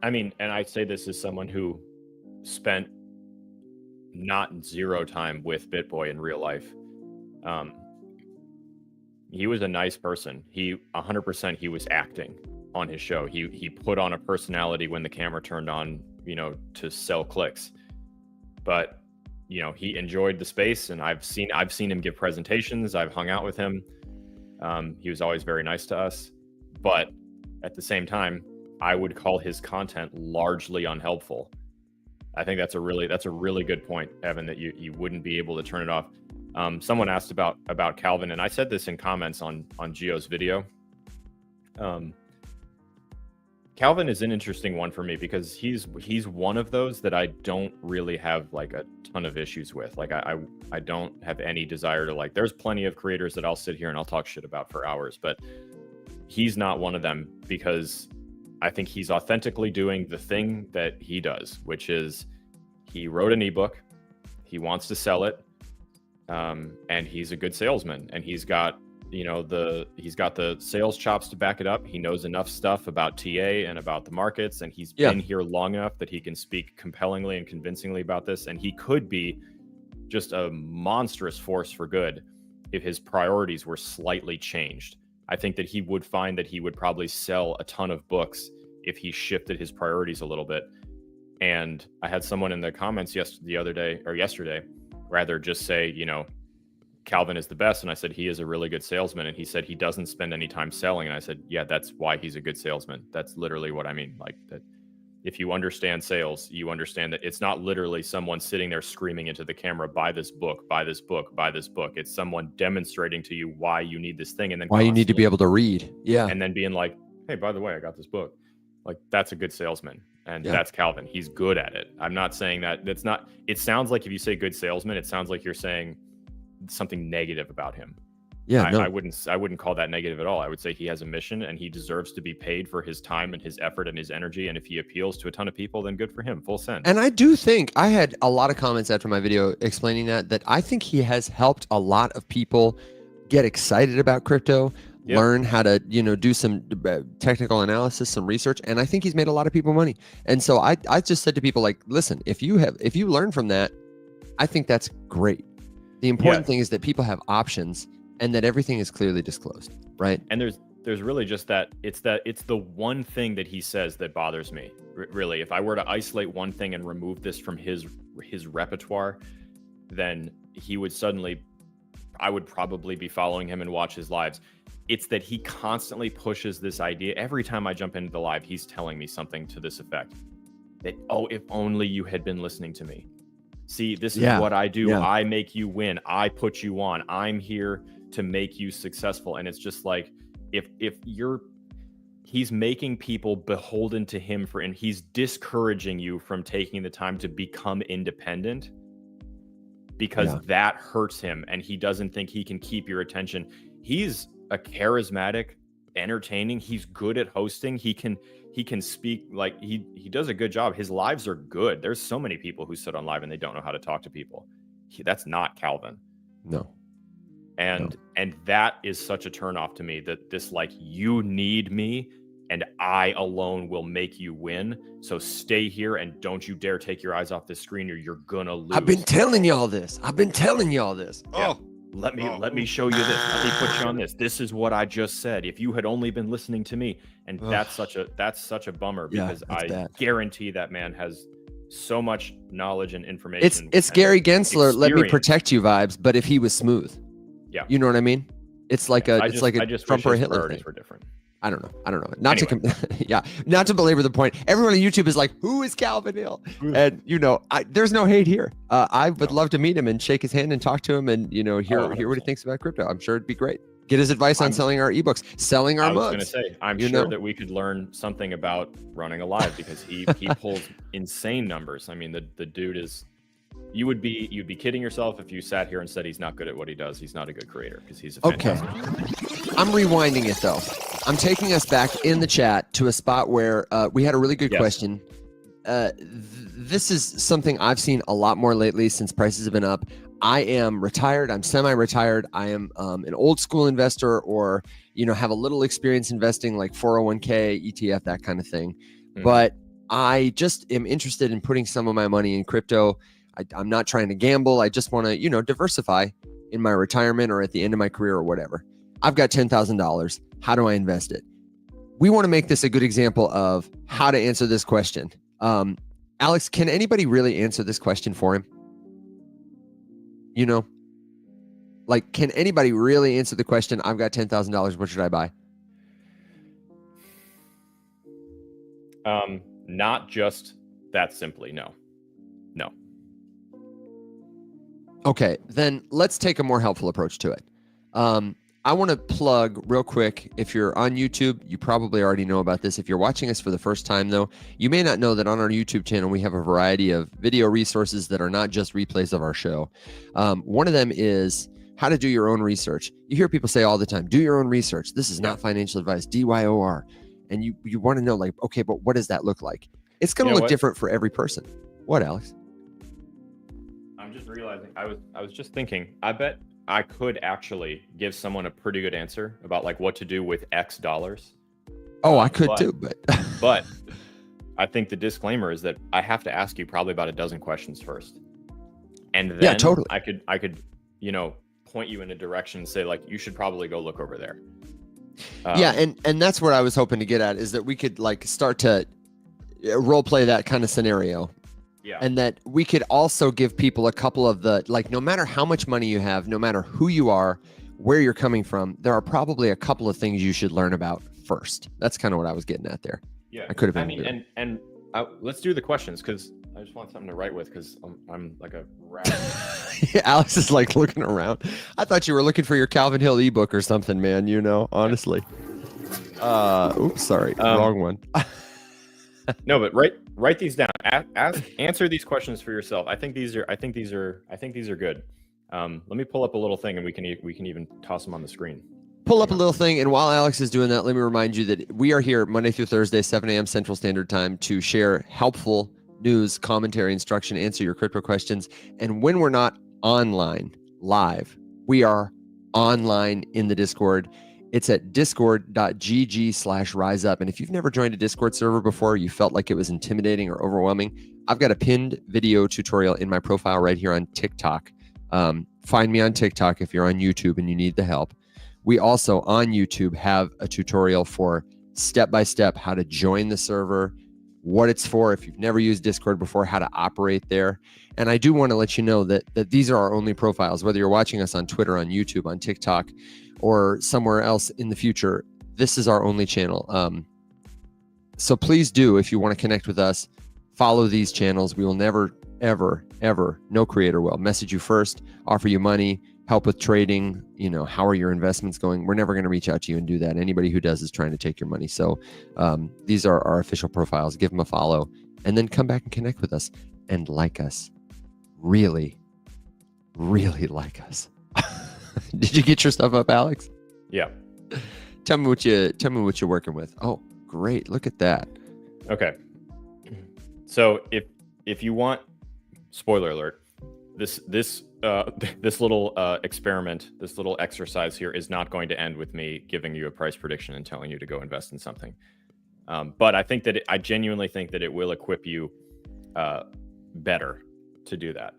I mean, and I say this as someone who spent not zero time with BitBoy in real life. He was a nice person. 100% he was acting on his show. He put on a personality when the camera turned on, to sell clicks. But he enjoyed the space, and I've seen him give presentations. I've hung out with him. He was always very nice to us. But at the same time, I would call his content largely unhelpful. I think that's a really good point, Evan, that you wouldn't be able to turn it off. Someone asked about Calvin, and I said this in comments on Gio's video. Calvin is an interesting one for me, because he's one of those that I don't really have like a ton of issues with. Like I don't have any desire to, like, there's plenty of creators that I'll sit here and I'll talk shit about for hours, but he's not one of them, because I think he's authentically doing the thing that he does, which is he wrote an ebook, he wants to sell it, and he's a good salesman, and he's got the sales chops to back it up. He knows enough stuff about TA and about the markets, and he's been here long enough that he can speak compellingly and convincingly about this, and he could be just a monstrous force for good if his priorities were slightly changed. I think that he would find that he would probably sell a ton of books if he shifted his priorities a little bit. And I had someone in the comments yesterday rather just say, Calvin is the best. And I said, he is a really good salesman. And he said he doesn't spend any time selling. And I said, yeah, that's why he's a good salesman. That's literally what I mean. Like, that if you understand sales, you understand that it's not literally someone sitting there screaming into the camera, buy this book, buy this book, buy this book. It's someone demonstrating to you why you need this thing, and then Why you need to be able to read. Yeah. and then being like, hey, by the way, I got this book. Like, that's a good salesman. And Yeah. that's Calvin. He's good at it. I'm not saying that. That's not, it sounds like if you say good salesman, it sounds like you're saying something negative about him. Yeah. I wouldn't call that negative at all. I would say he has a mission and he deserves to be paid for his time and his effort and his energy. And if he appeals to a ton of people, then good for him. Full send. And I do think I had a lot of comments after my video explaining that I think he has helped a lot of people get excited about crypto, Yep. learn how to, do some technical analysis, some research. And I think he's made a lot of people money. And so I just said to people, like, listen, if you learn from that, I think that's great. The important thing is that people have options and that everything is clearly disclosed, right? And there's really just that it's the one thing that he says that bothers me. Really, if I were to isolate one thing and remove this from his repertoire, then I would probably be following him and watch his lives. It's that he constantly pushes this idea. Every time I jump into the live, he's telling me something to this effect. That, oh, if only you had been listening to me. See, this is what I do. Yeah. I make you win. I put you on. I'm here to make you successful. And it's just like, he's making people beholden to him and he's discouraging you from taking the time to become independent because that hurts him and he doesn't think he can keep your attention. He's a charismatic, entertaining. He's good at hosting. He can speak, like he does a good job. His lives are good. There's so many people who sit on live and they don't know how to talk to people. That's not Calvin. No. And that is such a turnoff to me, that this, like, you need me and I alone will make you win. So stay here and don't you dare take your eyes off the screen or you're gonna lose. I've been telling y'all this. Yeah. Let me show you this. Let me put you on this. This is what I just said. If you had only been listening to me. And that's such a bummer, because I guarantee that man has so much knowledge and information. It's Gary Gensler, let me protect you vibes, but if he was smooth. Yeah. You know what I mean? It's like a Trump or a Hitler thing. Were different. I don't know. Not to belabor the point. Everyone on YouTube is like, who is Calvin Hill? And there's no hate here. I would love to meet him and shake his hand and talk to him and hear what he thinks about crypto. I'm sure it'd be great. Get his advice on selling our ebooks, selling our mugs. I was going to say, I'm sure that we could learn something about running a live, because he pulls insane numbers. I mean, the dude is. You'd be kidding yourself if you sat here and said he's not good at what he does. He's not a good creator, because he's a fantastic creator. I'm rewinding it though. I'm taking us back in the chat to a spot where we had a really good question. This is something I've seen a lot more lately since prices have been up. I am retired. I'm semi-retired. I am an old school investor, or have a little experience investing, like 401k, ETF, that kind of thing. Mm-hmm. But I just am interested in putting some of my money in crypto. I'm not trying to gamble. I just want to, diversify in my retirement or at the end of my career or whatever. I've got $10,000. How do I invest it? We want to make this a good example of how to answer this question. Alex, can anybody really answer this question for him? Can anybody really answer the question? I've got $10,000. What should I buy? Not just that simply. No. Okay, then let's take a more helpful approach to it. I want to plug real quick. If you're on YouTube, you probably already know about this. If you're watching us for the first time, though, you may not know that on our YouTube channel, we have a variety of video resources that are not just replays of our show. One of them is how to do your own research. You hear people say all the time, do your own research. This is not financial advice, DYOR. And you want to know, like, okay, but what does that look like? It's going to look different for every person. What, Alex? I'm just realizing, I was just thinking, I bet I could actually give someone a pretty good answer about, like, what to do with X dollars. Oh, I could too, but but I think the disclaimer is that I have to ask you probably about a dozen questions first. And then totally. I could, point you in a direction and say, like, you should probably go look over there. And that's what I was hoping to get at, is that we could, like, start to role play that kind of scenario. Yeah. And that we could also give people a couple of the, like, no matter how much money you have, no matter who you are, where you're coming from, there are probably a couple of things you should learn about first. That's kind of what I was getting at there. Yeah. I could have been. I mean, and let's do the questions because I just want something to write with because I'm like a rat. Yeah, Alex is like looking around. I thought you were looking for your Calvin Hill ebook or something, man. Honestly. Oops, sorry, wrong one. No, but write these down. Answer these questions for yourself. I think these are good. Let me pull up a little thing and we can even toss them on the screen. Pull up a little thing, and while Alex is doing that, let me remind you that we are here Monday through Thursday, 7 a.m. Central Standard Time to share helpful news, commentary, instruction, answer your crypto questions. And when we're not online live, we are online in the Discord. It's at discord.gg/riseup. And if you've never joined a Discord server before, you felt like it was intimidating or overwhelming, I've got a pinned video tutorial in my profile right here on TikTok. Find me on TikTok if you're on YouTube and you need the help. We also on YouTube have a tutorial for step-by-step how to join the server, what it's for if you've never used Discord before, how to operate there. And I do want to let you know that these are our only profiles, whether you're watching us on Twitter, on YouTube, on TikTok, or somewhere else in the future. This is our only channel. So please do, if you want to connect with us, follow these channels. We will never, ever, ever, no creator will message you first, offer you money, help with trading, how are your investments going? We're never going to reach out to you and do that. Anybody who does is trying to take your money. So these are our official profiles. Give them a follow and then come back and connect with us and like us. Really, really like us. Did you get your stuff up, Alex? Yeah. Tell me what you're working with. Oh, great. Look at that. Okay. So if you want, spoiler alert, this little experiment, this little exercise here is not going to end with me giving you a price prediction and telling you to go invest in something. But I think that I genuinely think that it will equip you better to do that.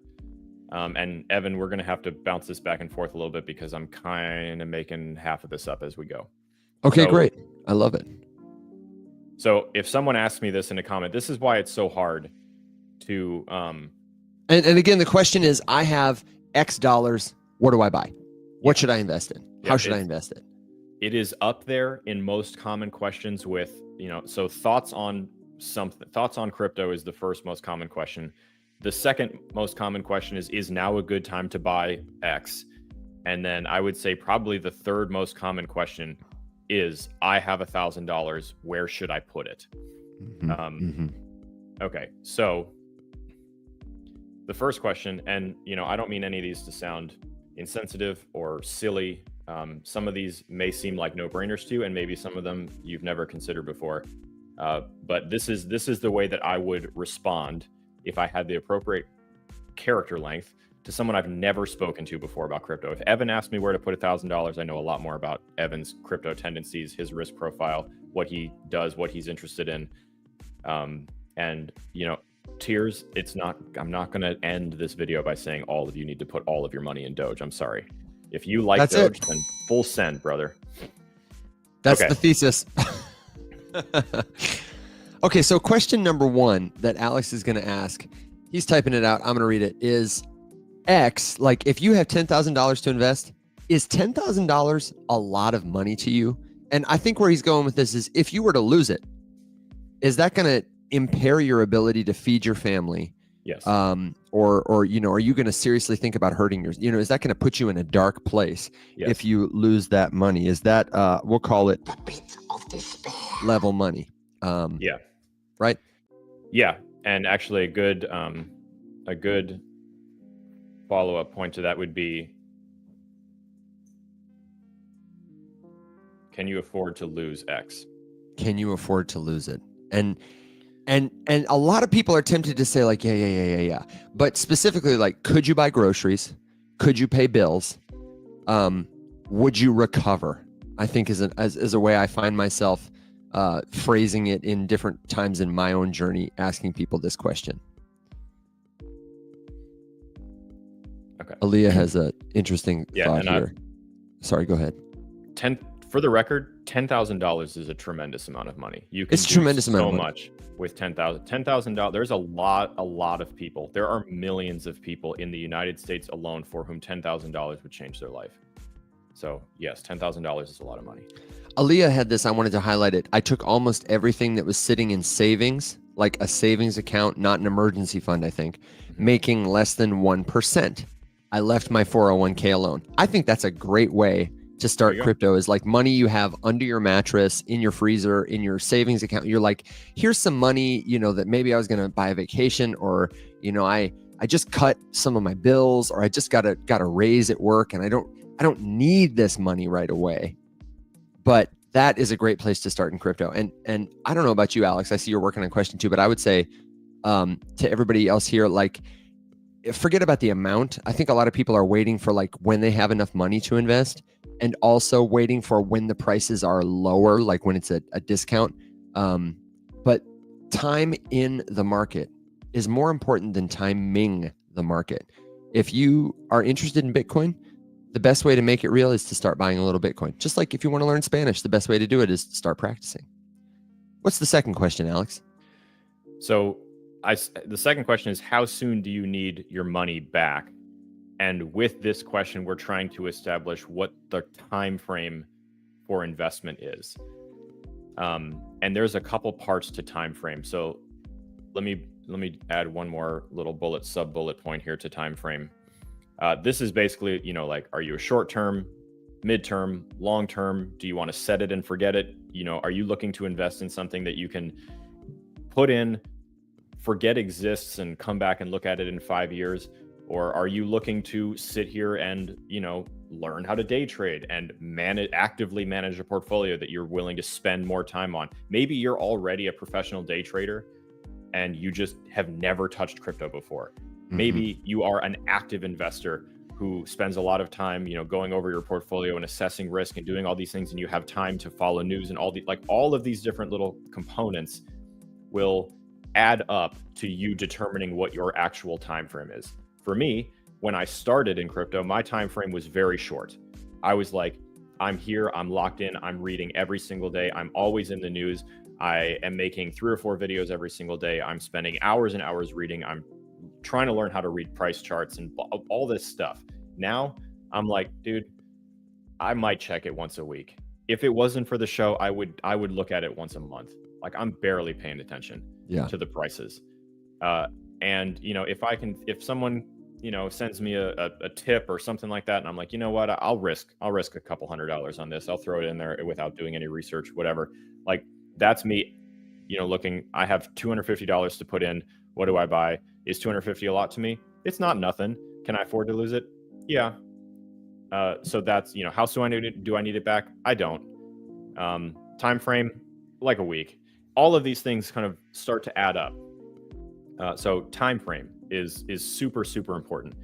And Evan, we're going to have to bounce this back and forth a little bit because I'm kind of making half of this up as we go. Okay, great. I love it. So if someone asks me this in a comment, this is why it's so hard to... And again, the question is, I have X dollars. What do I buy? What should I invest in? How should I invest it? It is up there in most common questions with, so thoughts on crypto is the first most common question. The second most common question is now a good time to buy X? And then I would say probably the third most common question is, I have $1,000. Where should I put it? Okay, so the first question, and I don't mean any of these to sound insensitive or silly. Some of these may seem like no-brainers to you, and maybe some of them you've never considered before. But this is the way that I would respond if I had the appropriate character length to someone I've never spoken to before about crypto. If Evan asked me where to put $1,000, I know a lot more about Evan's crypto tendencies, his risk profile, what he does, what he's interested in. And Tears, I'm not going to end this video by saying all of you need to put all of your money in Doge. I'm sorry. If you like Doge, then full send, brother. That's the thesis. Okay, so question number one that Alex is going to ask, he's typing it out, I'm going to read it, is X, like if you have $10,000 to invest, is $10,000 a lot of money to you? And I think where he's going with this is, if you were to lose it, is that going to impair your ability to feed your family? Yes. Or are you going to seriously think about hurting is that going to put you in a dark place if you lose that money? Is that, we'll call it the pit of despair level money. Yeah. Right. Yeah. And actually a good follow-up point to that would be, can you afford to lose X? Can you afford to lose it? And a lot of people are tempted to say like, yeah. But specifically, like, could you buy groceries? Could you pay bills? Would you recover? I think is a way I find myself phrasing it in different times in my own journey, asking people this question. Okay. Aaliyah has an interesting thought here. Sorry, go ahead. For the record, $10,000 is a tremendous amount of money. You can do tremendous amount of money. much with $10,000. There's a lot of people. There are millions of people in the United States alone for whom $10,000 would change their life. So yes, $10,000 is a lot of money. Aaliyah had this. I wanted to highlight it. I took almost everything that was sitting in savings like a savings account, not an emergency fund, I think, making less than 1%. I left my 401k alone. I think that's a great way to start crypto, is like money you have under your mattress, in your freezer, in your savings account. You're like, here's some money, that maybe I was going to buy a vacation, or, I just cut some of my bills, or I just got a raise at work, and I don't need this money right away. But that is a great place to start in crypto. And I don't know about you, Alex. I see you're working on question too, but I would say to everybody else here, like, forget about the amount. I think a lot of people are waiting for like when they have enough money to invest, and also waiting for when the prices are lower, like when it's a discount. But time in the market is more important than timing the market. If you are interested in Bitcoin, the best way to make it real is to start buying a little Bitcoin. Just like if you want to learn Spanish, the best way to do it is to start practicing. What's the second question, Alex? So the second question is, how soon do you need your money back? And with this question, we're trying to establish what the time frame for investment is. And there's a couple parts to time frame. So let me add one more little sub-bullet point here to time frame. This is basically, like, are you a short-term, mid-term, long-term? Do you want to set it and forget it? Are you looking to invest in something that you can put in, forget exists, and come back and look at it in 5 years? Or are you looking to sit here and, learn how to day trade and actively manage a portfolio that you're willing to spend more time on? Maybe you're already a professional day trader and you just have never touched crypto before. Maybe you are an active investor who spends a lot of time, going over your portfolio and assessing risk and doing all these things, and you have time to follow news, and all of these different little components will add up to you determining what your actual time frame is. For me, when I started in crypto, my time frame was very short. I was like, I'm here, I'm locked in, I'm reading every single day, I'm always in the news, I am making 3 or 4 videos every single day, I'm spending hours and hours reading, I'm trying to learn how to read price charts and all this stuff. Now I'm like, dude, I might check it once a week. If it wasn't for the show, I would look at it once a month. Like, I'm barely paying attention to the prices. And if someone, sends me a tip or something like that, and I'm like, you know what, I'll risk a couple $100 on this. I'll throw it in there without doing any research, whatever. Like, that's me, looking, I have $250 to put in. What do I buy? Is $250 a lot to me? It's not nothing. Can I afford to lose it? Yeah. So that's, how soon do I need it back? I don't. Time frame, like a week. All of these things kind of start to add up. So time frame is super, super important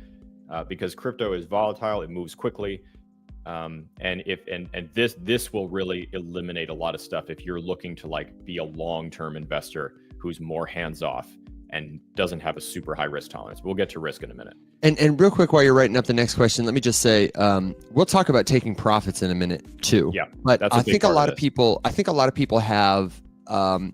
because crypto is volatile. It moves quickly. And this will really eliminate a lot of stuff if you're looking to like be a long-term investor who's more hands-off and doesn't have a super high risk tolerance. We'll get to risk in a minute. And real quick, while you're writing up the next question, let me just say, we'll talk about taking profits in a minute too. Yeah, but I think a lot of people have,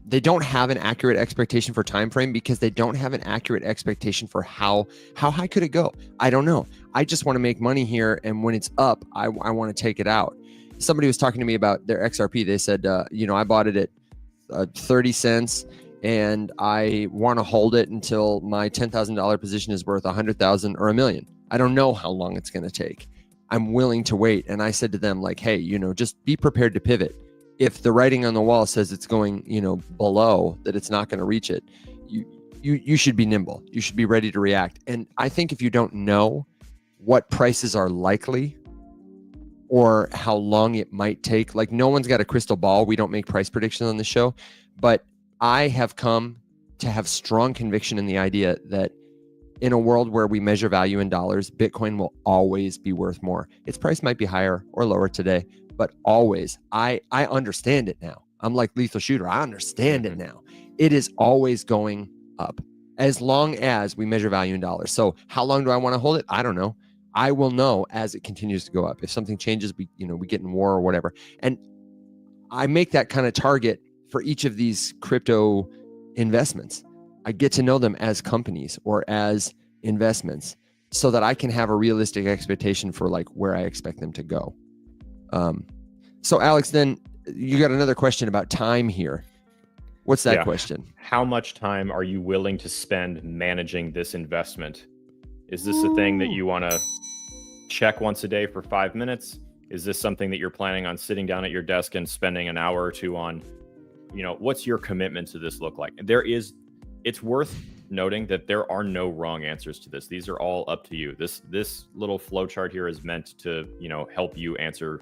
they don't have an accurate expectation for time frame because they don't have an accurate expectation for how high could it go. I don't know. I just want to make money here, and when it's up, I want to take it out. Somebody was talking to me about their XRP. They said, I bought it at 30 cents. And I want to hold it until my $10,000 position is worth 100,000 or $1 million. I don't know how long it's going to take. I'm willing to wait. And I said to them, like, hey, just be prepared to pivot. If the writing on the wall says it's going, below, that it's not going to reach it, you should be nimble. You should be ready to react. And I think if you don't know what prices are likely or how long it might take, like, no one's got a crystal ball. We don't make price predictions on the show, but I have come to have strong conviction in the idea that in a world where we measure value in dollars, Bitcoin will always be worth more. Its price might be higher or lower today, but always. I understand it now. I'm like Lethal Shooter. I understand it now. It is always going up as long as we measure value in dollars. So how long do I want to hold it? I don't know. I will know as it continues to go up. If something changes, we get in war or whatever. And I make that kind of target for each of these crypto investments. I get to know them as companies or as investments so that I can have a realistic expectation for like where I expect them to go. So Alex, then you got another question about time here. What's that Yeah. question? How much time are you willing to spend managing this investment? Is this a thing that you want to check once a day for 5 minutes? Is this something that you're planning on sitting down at your desk and spending an hour or two on? What's your commitment to this look like? It's worth noting that there are no wrong answers to this. These are all up to you. This little flow chart here is meant to, help you answer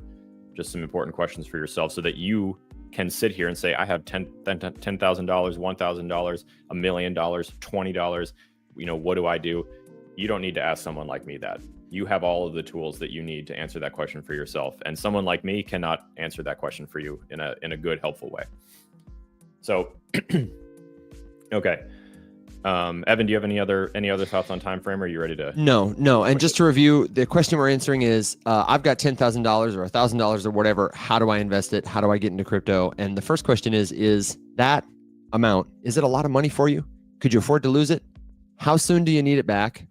just some important questions for yourself so that you can sit here and say, I have $10,000, $1,000, $1 million, $20. What do I do? You don't need to ask someone like me that. You have all of the tools that you need to answer that question for yourself. And someone like me cannot answer that question for you in a good, helpful way. So, okay. Evan, do you have any other thoughts on time frame? Or are you ready to? No. And just to review, the question we're answering is, I've got $10,000 or $1,000 or whatever. How do I invest it? How do I get into crypto? And the first question is that amount, is it a lot of money for you? Could you afford to lose it? How soon do you need it back?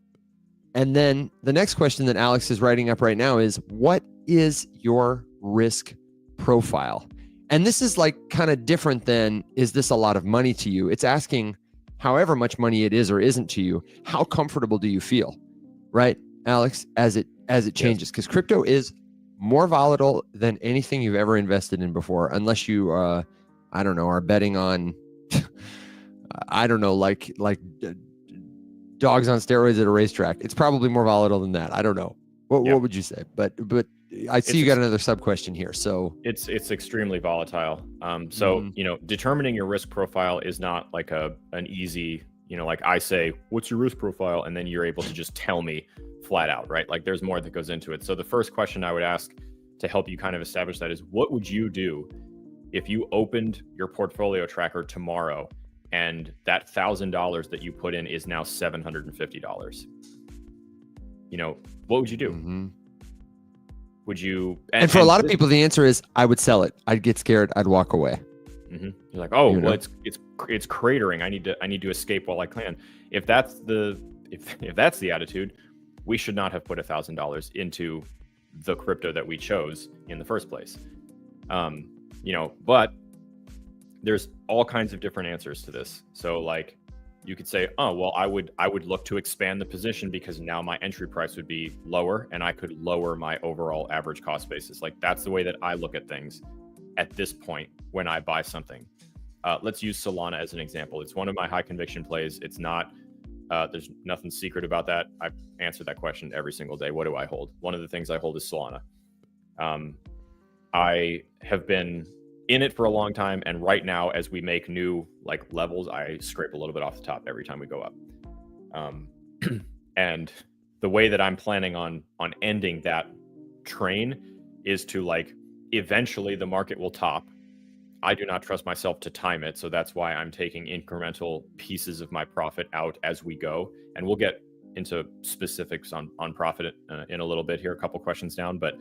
And then the next question that Alex is writing up right now is, what is your risk profile? And this is like kind of different than, is this a lot of money to you? It's asking, however much money it is or isn't to you, how comfortable do you feel, right, Alex, as it changes? Because crypto is more volatile than anything you've ever invested in before, unless you, are betting on, like dogs on steroids at a racetrack. It's probably more volatile than that. I don't know. What would you say? But I see you got another sub question here. So it's extremely volatile. Determining your risk profile is not like an easy, like I say, what's your risk profile? And then you're able to just tell me flat out, right? Like there's more that goes into it. So the first question I would ask to help you kind of establish that is, what would you do if you opened your portfolio tracker tomorrow and that $1,000 that you put in is now $750? What would you do? Mm-hmm. Would you? And for a lot of people, the answer is, I would sell it. I'd get scared. I'd walk away. Mm-hmm. You're like, oh, well, it's cratering. I need to escape while I can. If that's the attitude, we should not have put $1,000 into the crypto that we chose in the first place. But there's all kinds of different answers to this. So like, you could say, oh, well, I would look to expand the position because now my entry price would be lower and I could lower my overall average cost basis. Like that's the way that I look at things at this point when I buy something. Let's use Solana as an example. It's one of my high conviction plays. It's not, there's nothing secret about that. I answer that question every single day. What do I hold? One of the things I hold is Solana. I have been in it for a long time, and right now, as we make new like levels, I scrape a little bit off the top every time we go up. And the way that I'm planning on ending that train is to like, eventually the market will top. I do not trust myself to time it, so that's why I'm taking incremental pieces of my profit out as we go, and we'll get into specifics on profit in a little bit here, a couple questions down, but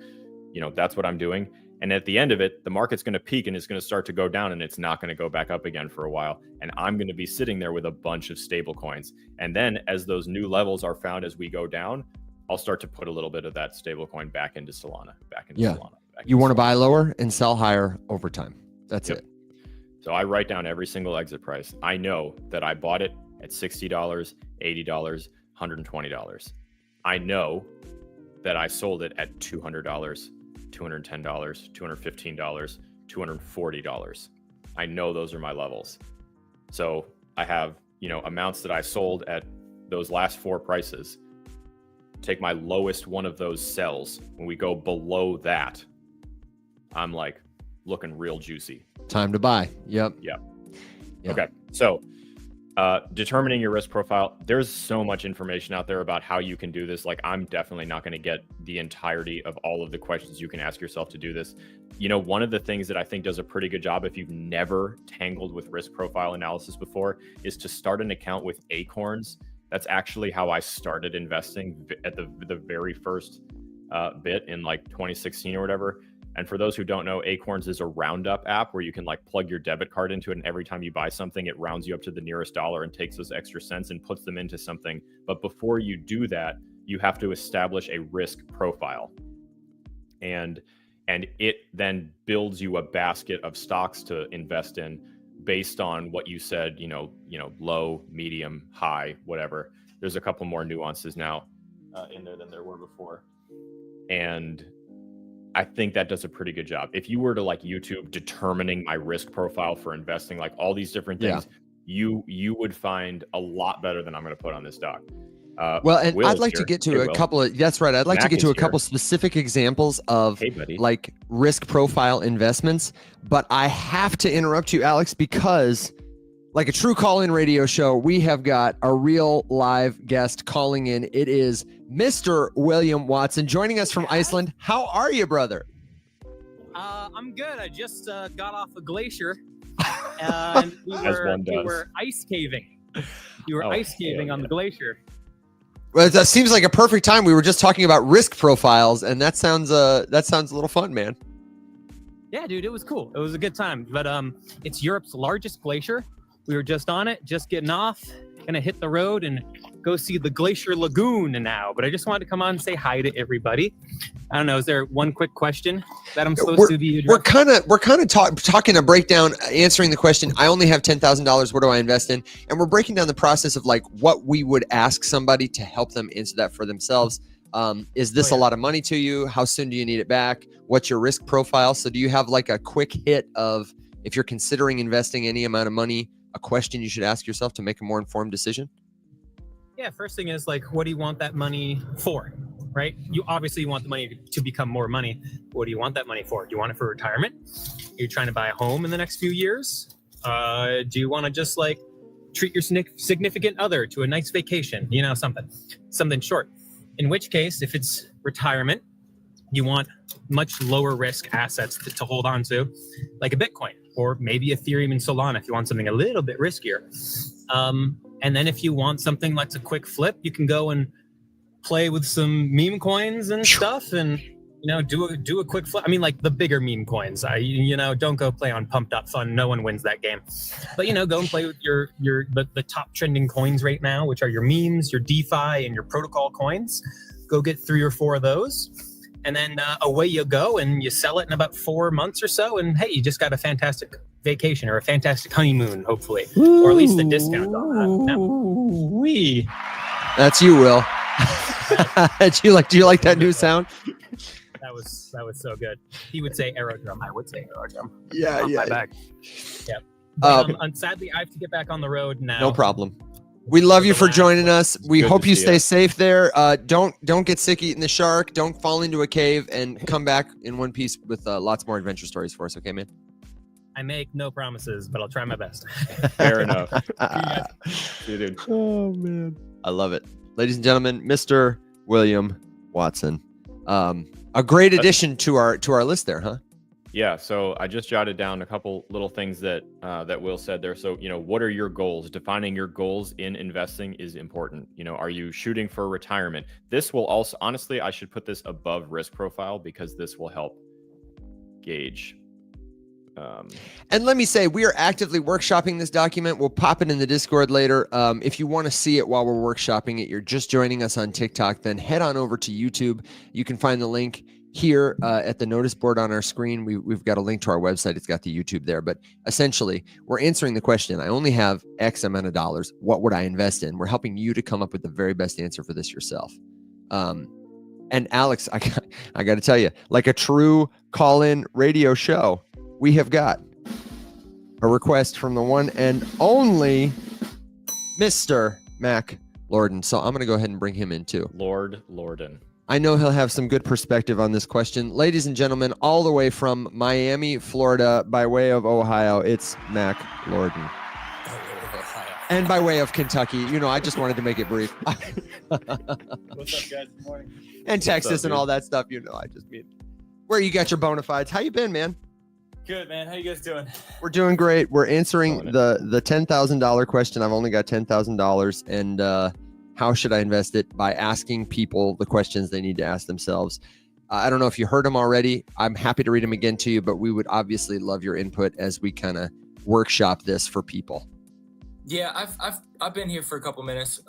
that's what I'm doing. And at the end of it, the market's going to peak and it's going to start to go down, and it's not going to go back up again for a while. And I'm going to be sitting there with a bunch of stable coins. And then as those new levels are found as we go down, I'll start to put a little bit of that stable coin back into Solana, Solana. You want to buy lower and sell higher over time. That's it. So I write down every single exit price. I know that I bought it at $60, $80, $120. I know that I sold it at $200, $210, $215, $240. I know those are my levels. So I have, amounts that I sold at those last four prices. Take my lowest one of those sells. When we go below that, I'm like looking real juicy. Time to buy. Yep. Okay. So determining your risk profile, there's so much information out there about how you can do this. Like, I'm definitely not going to get the entirety of all of the questions you can ask yourself to do this. One of the things that I think does a pretty good job, if you've never tangled with risk profile analysis before, is to start an account with Acorns. That's actually how I started investing at the very first bit in like 2016 or whatever. And for those who don't know, Acorns is a roundup app where you can like plug your debit card into it, and every time you buy something, it rounds you up to the nearest dollar and takes those extra cents and puts them into something. But before you do that, you have to establish a risk profile. And it then builds you a basket of stocks to invest in based on what you said, low, medium, high, whatever. There's a couple more nuances now in there than there were before. And I think that does a pretty good job. If you were to like YouTube determining my risk profile for investing, like all these different things, you would find a lot better than I'm going to put on this doc. Well, and Will I'd is like to here. get to Hey, a Will. couple of, that's right. I'd like to Mac get to is a couple here. specific examples of Hey, buddy. like risk profile investments, but I have to interrupt you, Alex, because like a true call-in radio show, we have got a real live guest calling in. It is Mr. William Watson joining us from Iceland. How are you, brother? I'm good. I just got off a glacier, and we were ice caving. You were ice caving on the glacier. Well, that seems like a perfect time. We were just talking about risk profiles, and that sounds a little fun, man. Yeah, dude, it was cool. It was a good time. But it's Europe's largest glacier. We were just on it, just getting off, gonna hit the road and go see the Glacier Lagoon now. But I just wanted to come on and say hi to everybody. I don't know. Is there one quick question that I'm supposed to be addressing? We're kind of talking a breakdown, answering the question. I only have $10,000. What do I invest in? And we're breaking down the process of like what we would ask somebody to help them answer that for themselves. Is this a lot of money to you? How soon do you need it back? What's your risk profile? So do you have like a quick hit of, if you're considering investing any amount of money, a question you should ask yourself to make a more informed decision? Yeah, first thing is like, what do you want that money for, right? You obviously want the money to become more money. What do you want that money for? Do you want it for retirement? Are you trying to buy a home in the next few years? Do you want to just like treat your significant other to a nice vacation? Something short. In which case, if it's retirement, you want much lower risk assets to hold on to, like a Bitcoin or maybe Ethereum and Solana if you want something a little bit riskier. And then if you want something like a quick flip, you can go and play with some meme coins and stuff and, do a quick flip. I mean, like the bigger meme coins. Don't go play on Pump.Fun. No one wins that game. But, go and play with the top trending coins right now, which are your memes, your DeFi, and your protocol coins. Go get 3 or 4 of those. And then away you go and you sell it in about 4 months or so. And hey, you just got a fantastic vacation or a fantastic honeymoon, hopefully, or at least a discount on that. That's you, Will. Do you like that new sound? That was so good. He would say aerodrum. I would say aerodrum. Yeah, My bag. Yeah. And sadly, I have to get back on the road now. No problem. We love you for joining us. We hope you stay safe there. Don't get sick eating the shark. Don't fall into a cave, and come back in one piece with lots more adventure stories for us. Okay, man? I make no promises, but I'll try my best. Fair enough. See you, dude. Oh, man. I love it. Ladies and gentlemen, Mr. William Watson. A great addition to our list there, huh? Yeah, so I just jotted down a couple little things that Will said there. So, what are your goals? Defining your goals in investing is important. Are you shooting for retirement? This will also, honestly, I should put this above risk profile because this will help gauge. And let me say, we are actively workshopping this document. We'll pop it in the Discord later. If you want to see it while we're workshopping it, you're just joining us on TikTok, then head on over to YouTube. You can find the link here at the notice board on our screen. We've got a link to our website. It's got the YouTube there. But essentially, we're answering the question, I only have X amount of dollars. What would I invest in? We're helping you to come up with the very best answer for this yourself. And Alex, I got to tell you, like a true call-in radio show, we have got a request from the one and only Mr. Mac Lorden. So I'm going to go ahead and bring him in too. Lord Lorden. I know he'll have some good perspective on this question. Ladies and gentlemen, all the way from Miami, Florida, by way of Ohio, it's Mac Lorden. And by way of Kentucky, I just wanted to make it brief. What's up, guys? Good morning. And Texas and all that stuff, I just mean. Where you got your bona fides. How you been, man? Good, man. How you guys doing? We're doing great. We're answering the $10,000 question. I've only got $10,000. And how should I invest it? By asking people the questions they need to ask themselves. I don't know if you heard them already. I'm happy to read them again to you, but we would obviously love your input as we kind of workshop this for people. Yeah, I've been here for a couple minutes.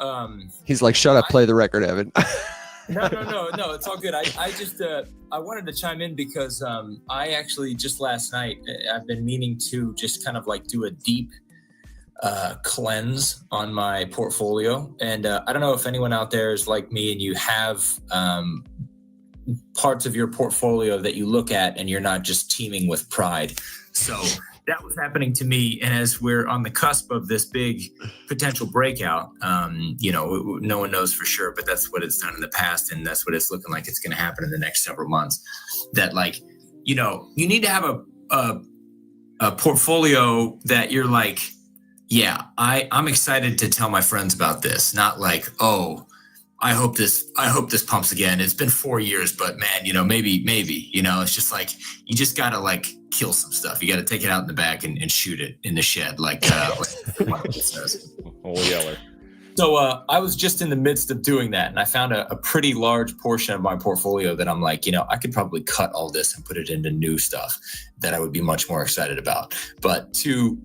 He's like, shut up, play the record, Evan. No. It's all good. I just I wanted to chime in because I actually just last night I've been meaning to just kind of like do a deep cleanse on my portfolio, and I don't know if anyone out there is like me and you have parts of your portfolio that you look at and you're not just teeming with pride. So that was happening to me, and as we're on the cusp of this big potential breakout, no one knows for sure, but that's what it's done in the past, and that's what it's looking like it's going to happen in the next several months. That you need to have a portfolio that you're like, yeah, I'm excited to tell my friends about this, not like, oh, I hope this pumps again. It's been 4 years, but man, maybe, it's just like, you just got to kill some stuff. You got to take it out in the back and shoot it in the shed. Like one of it says. Old Yeller. So I was just in the midst of doing that, and I found a pretty large portion of my portfolio that I'm like, I could probably cut all this and put it into new stuff that I would be much more excited about. But to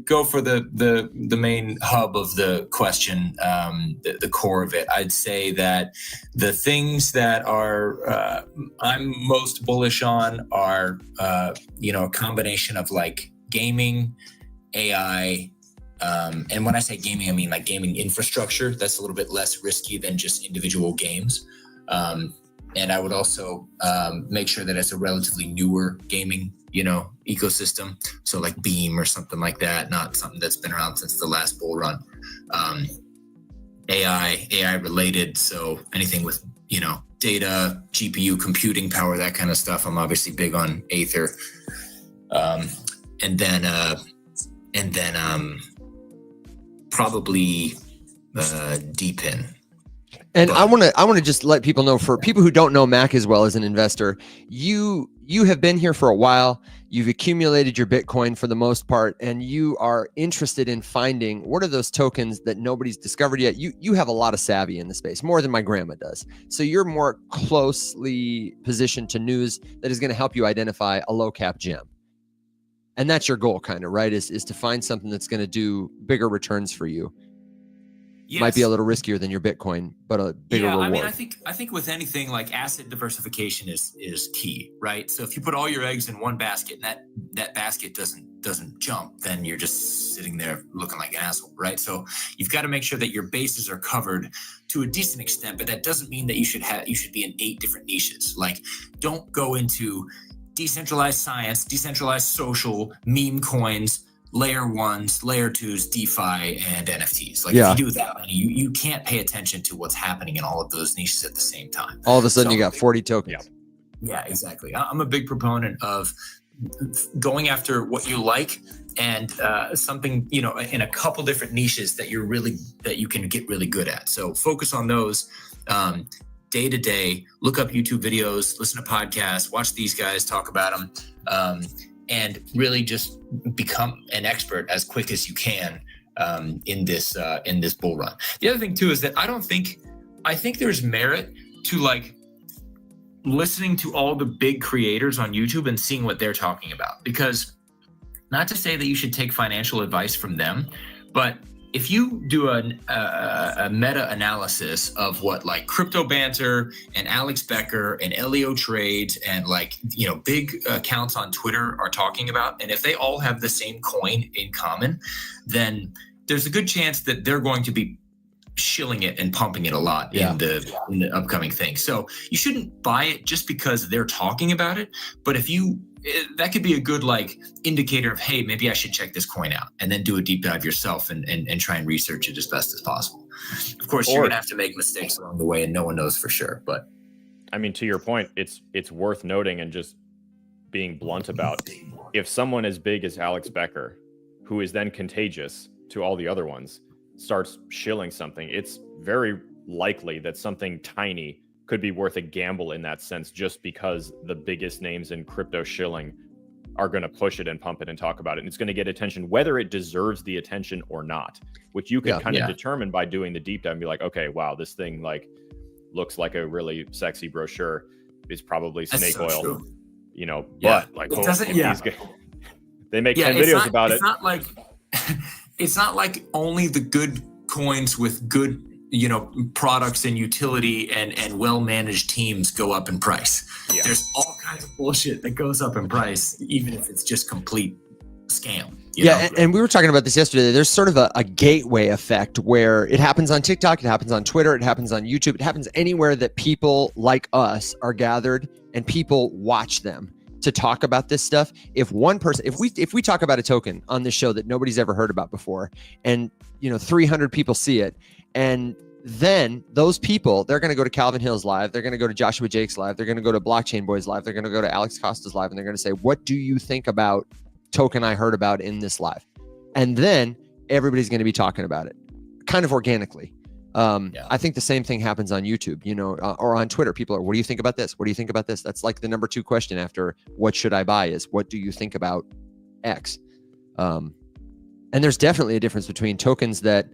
go for the main hub of the question, the core of it, I'd say that the things that are I'm most bullish on are a combination of gaming, AI. And when I say gaming, I mean gaming infrastructure. That's a little bit less risky than just individual games. And I would also make sure that it's a relatively newer gaming, ecosystem. So like Beam or something like that, not something that's been around since the last bull run. AI related. So anything with, data, GPU, computing power, that kind of stuff. I'm obviously big on Aether. And then probably DPIN. And I want to just let people know, for people who don't know Mac as well as an investor, you have been here for a while. You've accumulated your Bitcoin for the most part, and you are interested in finding what are those tokens that nobody's discovered yet. You have a lot of savvy in the space, more than my grandma does. So you're more closely positioned to news that is going to help you identify a low cap gem. And that's your goal, kind of, right? Is to find something that's going to do bigger returns for you. Yes. Might be a little riskier than your Bitcoin, but a bigger reward. I mean, I think with anything, asset diversification is key, right? So if you put all your eggs in one basket and that basket doesn't jump, then you're just sitting there looking like an asshole, right? So you've got to make sure that your bases are covered to a decent extent, but that doesn't mean that you should be in 8 different niches. Don't go into decentralized science, decentralized social, meme coins, layer 1s, layer 2s, DeFi, and NFTs. If you do that, you can't pay attention to what's happening in all of those niches at the same time. All of a sudden, you got 40 tokens. Yeah, exactly. I'm a big proponent of going after what you like and something, in a couple different niches that you can get really good at. So focus on those. Day to day, look up YouTube videos, listen to podcasts, watch these guys talk about them, and really just become an expert as quick as you can in this bull run. The other thing too is that I think there's merit to listening to all the big creators on YouTube and seeing what they're talking about. Because not to say that you should take financial advice from them, but if you do a meta-analysis of what Crypto Banter and Alex Becker and Elio Trades and big accounts on Twitter are talking about, and if they all have the same coin in common, then there's a good chance that they're going to be shilling it and pumping it a lot in the upcoming thing. So you shouldn't buy it just because they're talking about it. But that could be a good indicator of, hey, maybe I should check this coin out, and then do a deep dive yourself and try and research it as best as possible. Of course, you're gonna have to make mistakes along the way, and no one knows for sure. But I mean, to your point, it's worth noting and just being blunt about, if someone as big as Alex Becker, who is then contagious to all the other ones, starts shilling something, it's very likely that something tiny could be worth a gamble in that sense, just because the biggest names in crypto shilling are going to push it and pump it and talk about it. And it's going to get attention, whether it deserves the attention or not, which you can kind of determine by doing the deep dive and be like, okay, wow, this thing looks like a really sexy brochure. It's probably snake oil, true. But it doesn't, these guys, they make 10 videos about it. It's not like only the good coins with good products and utility and well-managed teams go up in price. Yeah. There's all kinds of bullshit that goes up in price, even if it's just complete scam. And we were talking about this yesterday. There's sort of a gateway effect where it happens on TikTok, it happens on Twitter, it happens on YouTube, it happens anywhere that people like us are gathered and people watch them to talk about this stuff. If one person, if we talk about a token on this show that nobody's ever heard about before, and 300 people see it, and then those people, they're going to go to Calvin Hill's live, they're going to go to Joshua Jake's live, they're going to go to Blockchain Boys live, they're going to go to Alex Costa's live, and they're going to say, what do you think about token I heard about in this live? And then everybody's going to be talking about it kind of organically. I think the same thing happens on YouTube, or on Twitter. People are, what do you think about this? What do you think about this? That's like the number 2 question after what should I buy is, what do you think about X? And there's definitely a difference between tokens that,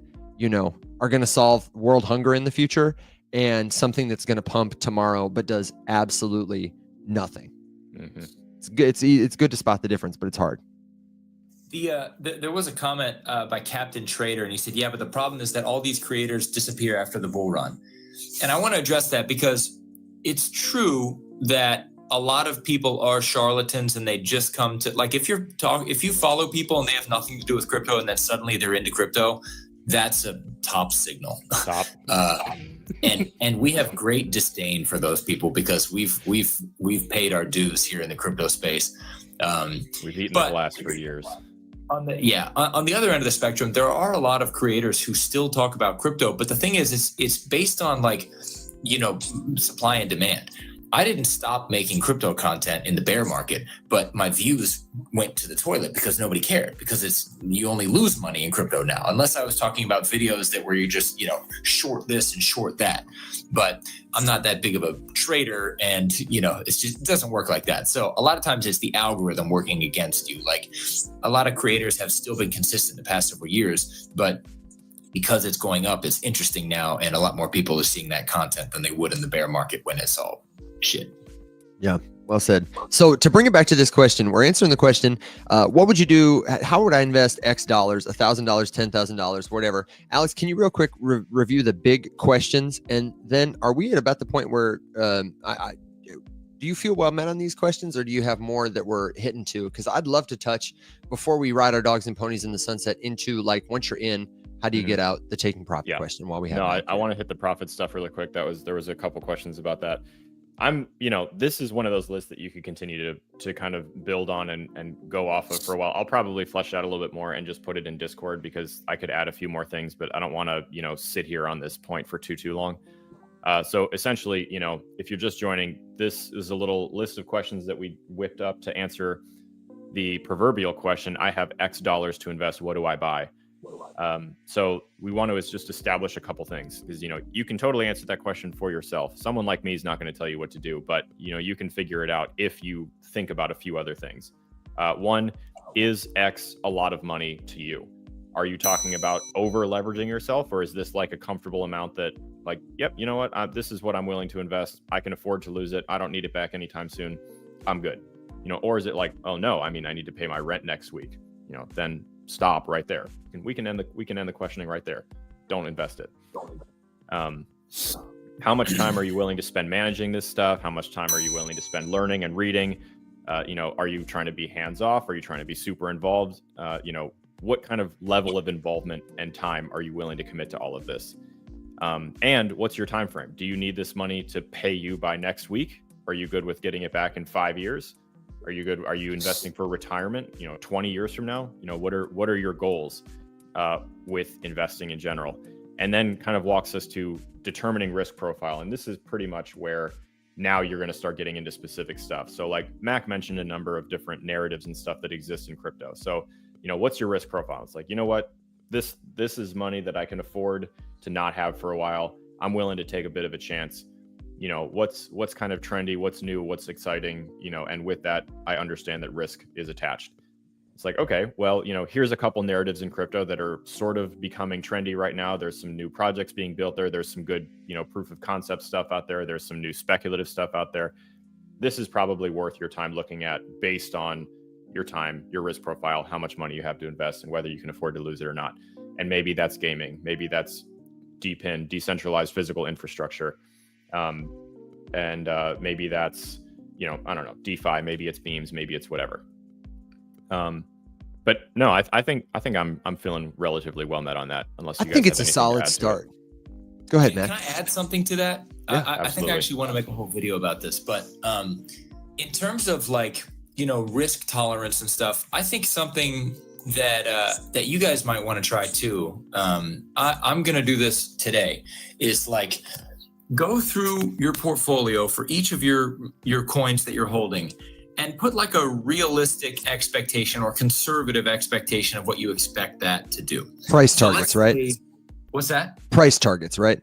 are going to solve world hunger in the future and something that's going to pump tomorrow, but does absolutely nothing. Mm-hmm. It's good to spot the difference, but it's hard. There was a comment by Captain Trader, and he said, yeah, but the problem is that all these creators disappear after the bull run. And I want to address that because it's true that a lot of people are charlatans and they just come to, like, if you follow people and they have nothing to do with crypto and then suddenly they're into crypto, that's a top signal. And we have great disdain for those people because we've paid our dues here in the crypto space. We've eaten the glass for years. On the other end of the spectrum, there are a lot of creators who still talk about crypto, but the thing is, it's based on supply and demand. I didn't stop making crypto content in the bear market, but my views went to the toilet because nobody cared, because you only lose money in crypto now, unless I was talking about videos that where you just, short this and short that. But I'm not that big of a trader, and, it doesn't work like that. So a lot of times it's the algorithm working against you. Like, a lot of creators have still been consistent the past several years, but because it's going up, it's interesting now, and a lot more people are seeing that content than they would in the bear market when it's all shit. Yeah, well said. So to bring it back to this question, we're answering the question, what would you do? How would I invest X dollars, $1,000, $10,000, whatever? Alex, can you real quick review the big questions? And then are we at about the point where, do you feel well met on these questions, or do you have more that we're hitting to? Because I'd love to touch, before we ride our dogs and ponies in the sunset, into, like, once you're in, how do you get out, the taking profit question while we have. No, I want to hit the profit stuff really quick. There was a couple questions about that. This is one of those lists that you could continue to kind of build on and go off of for a while. I'll probably flesh it out a little bit more and just put it in Discord, because I could add a few more things, but I don't want to, sit here on this point for too long. So essentially, if you're just joining, this is a little list of questions that we whipped up to answer the proverbial question, I have X dollars to invest, what do I buy? So we want to just establish a couple things, because, you can totally answer that question for yourself. Someone like me is not going to tell you what to do, but, you can figure it out if you think about a few other things. One, is X a lot of money to you? Are you talking about over leveraging yourself, or is this like a comfortable amount that, like, yep, you know what, this is what I'm willing to invest. I can afford to lose it. I don't need it back anytime soon. I'm good. Or is it like, oh no, I need to pay my rent next week. Then stop right there. We can end the questioning right there. Don't invest it. How much time are you willing to spend managing this stuff? How much time are you willing to spend learning and reading? Are you trying to be hands off? Are you trying to be super involved? What kind of level of involvement and time are you willing to commit to all of this? And what's your time frame? Do you need this money to pay you by next week? Are you good with getting it back in 5 years? Are you good? Are you investing for retirement, 20 years from now? What are your goals with investing in general? And then kind of walks us to determining risk profile. And this is pretty much where now you're going to start getting into specific stuff. So like Mac mentioned a number of different narratives and stuff that exist in crypto. So, what's your risk profile? It's like, what, this is money that I can afford to not have for a while. I'm willing to take a bit of a chance. What's kind of trendy, what's new, what's exciting, and with that, I understand that risk is attached. It's like, okay, well, here's a couple narratives in crypto that are sort of becoming trendy right now. There's some new projects being built there. There's some good, proof of concept stuff out there. There's some new speculative stuff out there. This is probably worth your time looking at based on your time, your risk profile, how much money you have to invest, and whether you can afford to lose it or not. And maybe that's gaming. Maybe that's DePIN, decentralized physical infrastructure. And maybe that's, I don't know, DeFi, maybe it's beams, maybe it's whatever. But no, I think I'm feeling relatively well met on that. Unless you I guys think it's have a anything to solid add to it. start. Go ahead, Can Matt. I add something to that? Yeah, I think absolutely. I actually want to make a whole video about this, but in terms of like, risk tolerance and stuff, I think something that you guys might want to try too. I'm gonna do this today. Is like go through your portfolio for each of your coins that you're holding, and put like a realistic expectation or conservative expectation of what you expect that to do. Price So targets, let's right? say- what's that? Price targets, right?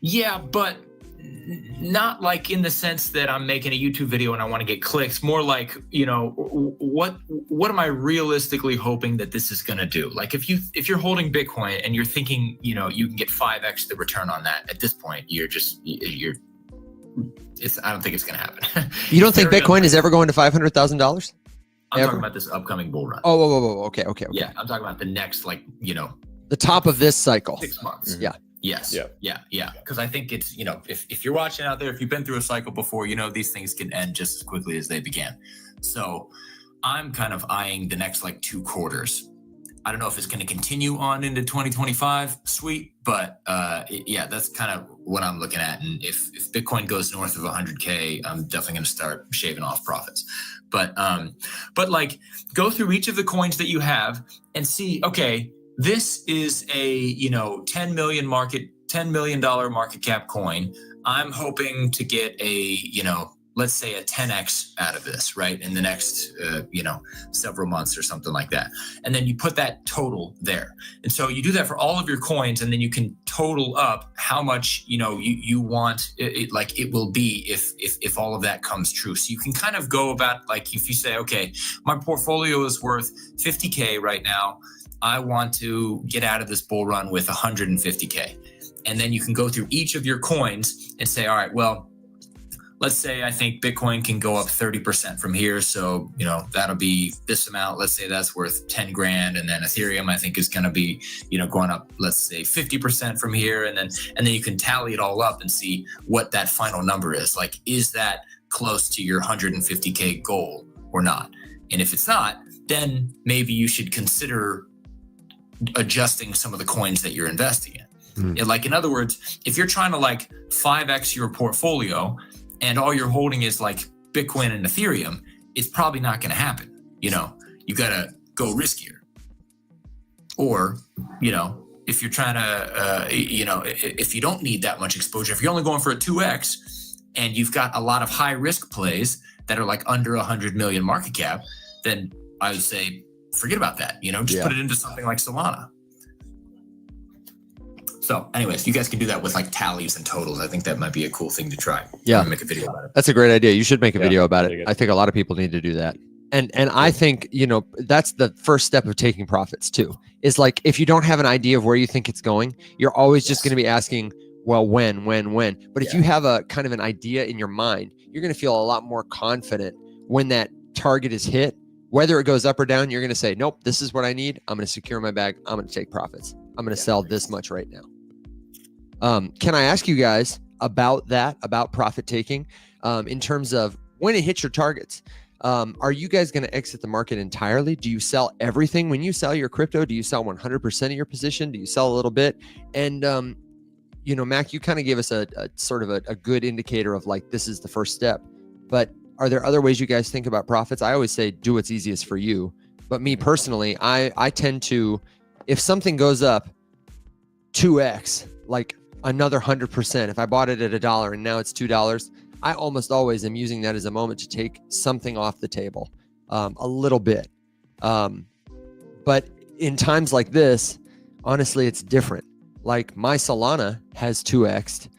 Yeah, but not like in the sense that I'm making a YouTube video and I want to get clicks. More like, what am I realistically hoping that this is going to do? Like if you're holding Bitcoin and you're thinking, you can get 5x the return on that, at this point, I don't think it's going to happen. You don't think Very Bitcoin is unlikely. ever going to $500,000? I'm ever? talking about this upcoming bull run. Oh, okay. Yeah, I'm talking about the next, The top of this cycle. 6 months. Mhm. Yeah. Yes. Yeah. Yeah. Because I think it's, if you're watching out there, if you've been through a cycle before, these things can end just as quickly as they began. So I'm kind of eyeing the next 2 quarters. I don't know if it's going to continue on into 2025. Sweet. But that's kind of what I'm looking at. And if Bitcoin goes north of 100K, I'm definitely going to start shaving off profits. But go through each of the coins that you have and see, okay, this is a $10 million market cap coin. I'm hoping to get a let's say a 10x out of this, right, in the next several months or something like that. And then you put that total there. And so you do that for all of your coins, and then you can total up how much you want it will be if all of that comes true. So you can kind of go about if you say, okay, my portfolio is worth 50K right now. I want to get out of this bull run with 150K. And then you can go through each of your coins and say, all right, well, let's say I think Bitcoin can go up 30% from here. So, that'll be this amount. Let's say that's worth 10 grand. And then Ethereum, I think, is going to be, going up, let's say 50% from here. And then you can tally it all up and see what that final number is. Like, is that close to your 150K goal or not? And if it's not, then maybe you should consider adjusting some of the coins that you're investing in. In other words, if you're trying to 5x your portfolio and all you're holding is Bitcoin and Ethereum, it's probably not going to happen. You got to go riskier. Or, if you're trying to, if you don't need that much exposure, if you're only going for a 2x and you've got a lot of high risk plays that are under 100 million market cap, then I would say, forget about that. Just put it into something like Solana. So anyways, you guys can do that with tallies and totals. I think that might be a cool thing to try. Yeah. Make a video about it. That's a great idea. You should make a video about really it. good. I think a lot of people need to do that. And I think, that's the first step of taking profits too. Is if you don't have an idea of where you think it's going, you're always just going to be asking, well, when? But if you have a kind of an idea in your mind, you're going to feel a lot more confident when that target is hit. Whether it goes up or down, you're going to say, nope, this is what I need. I'm going to secure my bag. I'm going to take profits. I'm going to sell this much right now. Can I ask you guys about that, about profit taking, in terms of when it hits your targets? Are you guys going to exit the market entirely? Do you sell everything when you sell your crypto? Do you sell 100% of your position? Do you sell a little bit? And, Mac, you kind of gave us a sort of a good indicator of this is the first step, but are there other ways you guys think about profits? I always say do what's easiest for you. But me personally, I tend to, if something goes up 2x, another 100%, if I bought it at $1 and now it's $2, I almost always am using that as a moment to take something off the table, a little bit. But in times like this, honestly, it's different. My Solana has 2x'd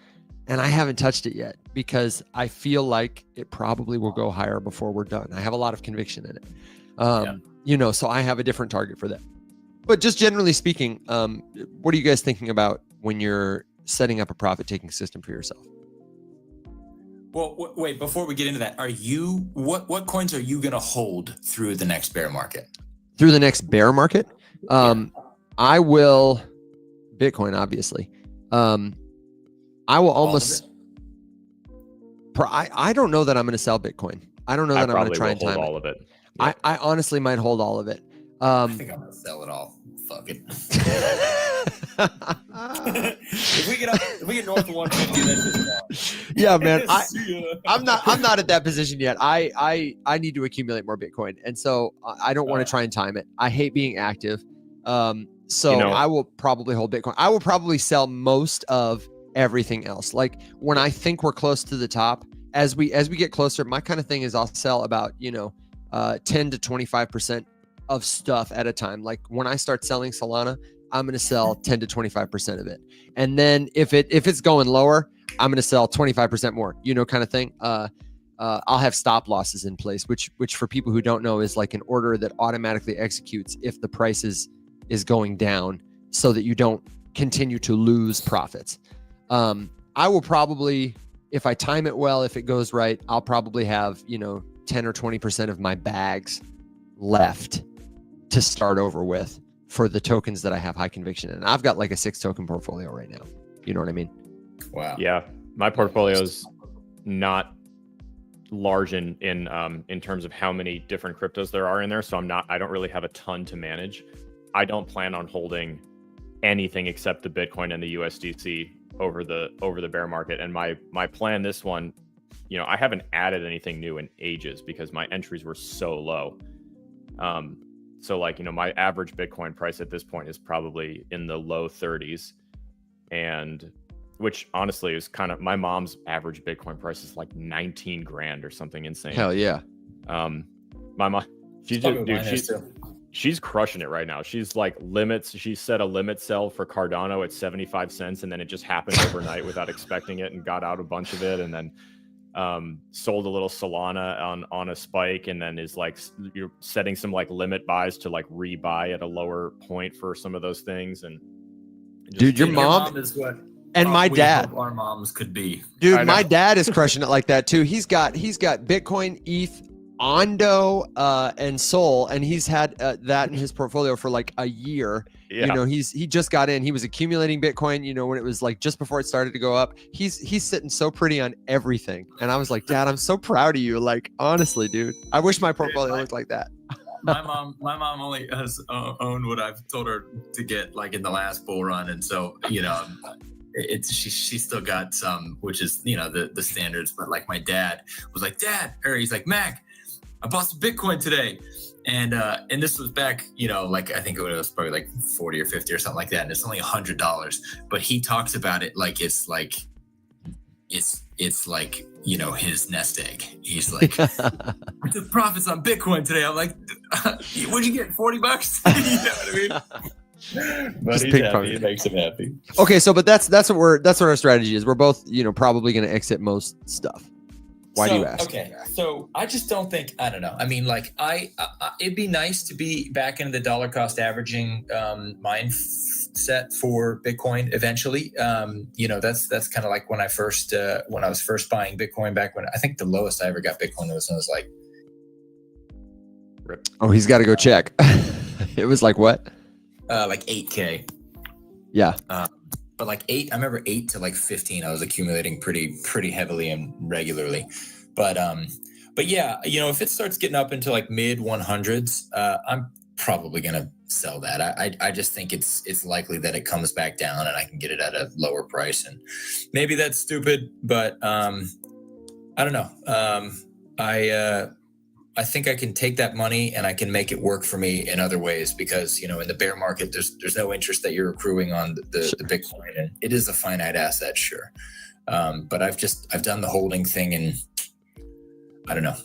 and I haven't touched it yet because I feel like it probably will go higher before we're done. I have a lot of conviction in it. So I have a different target for that. But just generally speaking, what are you guys thinking about when you're setting up a profit-taking system for yourself? Well, wait, before we get into that, what coins are you going to hold through the next bear market? Through the next bear market? I will Bitcoin, obviously. I will All of almost. it? I don't know that I'm going to sell Bitcoin. I don't know I that I'm going to probably try will and hold time it. all of it. I honestly might hold all of it. I think I'm gonna sell it all. Fuck it. if we get north of 150, then just Yeah, man. See ya. I'm not at that position yet. I need to accumulate more Bitcoin, and so I don't want to try and time it. I hate being active. So You know- I will probably hold Bitcoin. I will probably sell most of everything else. Like when I think we're close to the top, as we get closer, my kind of thing is I'll sell about 10 to 25% of stuff at a time. Like when I start selling Solana, I'm going to sell 10 to 25% of it, and then if it's going lower, I'm going to sell 25% more, kind of thing. I'll have stop losses in place, which for people who don't know is like an order that automatically executes if the price is going down, so that you don't continue to lose profits. I will probably, if I time it well, if it goes right, I'll probably have 10 or 20% of my bags left to start over with for the tokens that I have high conviction in. I've got like a 6 token portfolio right now. You know what I mean? Wow. Yeah, my portfolio's not large in terms of how many different cryptos there are in there, so I don't really have a ton to manage. I don't plan on holding anything except the Bitcoin and the USDC over the bear market. And my plan this one, I haven't added anything new in ages because my entries were so low. So like, my average Bitcoin price at this point is probably in the low 30s, and which honestly is kind of, my mom's average Bitcoin price is like 19 grand or something insane. Hell yeah. My mom, she's crushing it right now. She's like she set a limit sell for Cardano at 75 cents, and then it just happened overnight without expecting it, and got out a bunch of it, and then sold a little Solana on a spike, and then is like, you're setting some like limit buys to like rebuy at a lower point for some of those things. And dude, your mom is what and my dad, our moms could be. dude, my dad is crushing it like that too. He's got Bitcoin, ETH, Ondo, and Sol, and he's had that in his portfolio for like a year. Yeah. He just got in. He was accumulating Bitcoin, when it was like just before it started to go up. He's sitting so pretty on everything, and I was like, Dad, I'm so proud of you. Like, honestly, dude, I wish my portfolio looked like that. my mom only has owned what I've told her to get, like in the last bull run, and so she still got some, which is the standards. But like my dad was like, he's like, Mac, I bought some Bitcoin today. And this was back, like I think it was probably like 40 or 50 or something like that. And it's only $100. But he talks about it like it's like his nest egg. He's like, I took profits on Bitcoin today. I'm like, what'd you get? $40? You know what I mean? But Just he's pig happy. farming. It makes him happy. Okay, so but that's what our strategy is. We're both probably going to exit most stuff. Why do you ask? Okay, so I just don't think, I don't know. I mean, like it'd be nice to be back into the dollar cost averaging mindset for Bitcoin eventually. That's kind of like when I was first buying Bitcoin back when I think the lowest I ever got Bitcoin was when I was like, Oh, he's got to go check. It was like what? like 8K. Yeah. But like I remember 8 to like 15, I was accumulating pretty heavily and regularly. But yeah, if it starts getting up into like mid 100s, I'm probably gonna sell that. I just think it's likely that it comes back down and I can get it at a lower price. And maybe that's stupid, but I don't know. I think I can take that money and I can make it work for me in other ways because, in the bear market, there's no interest that you're accruing on the Bitcoin, and it is a finite asset, sure. But I've done the holding thing, and I don't know,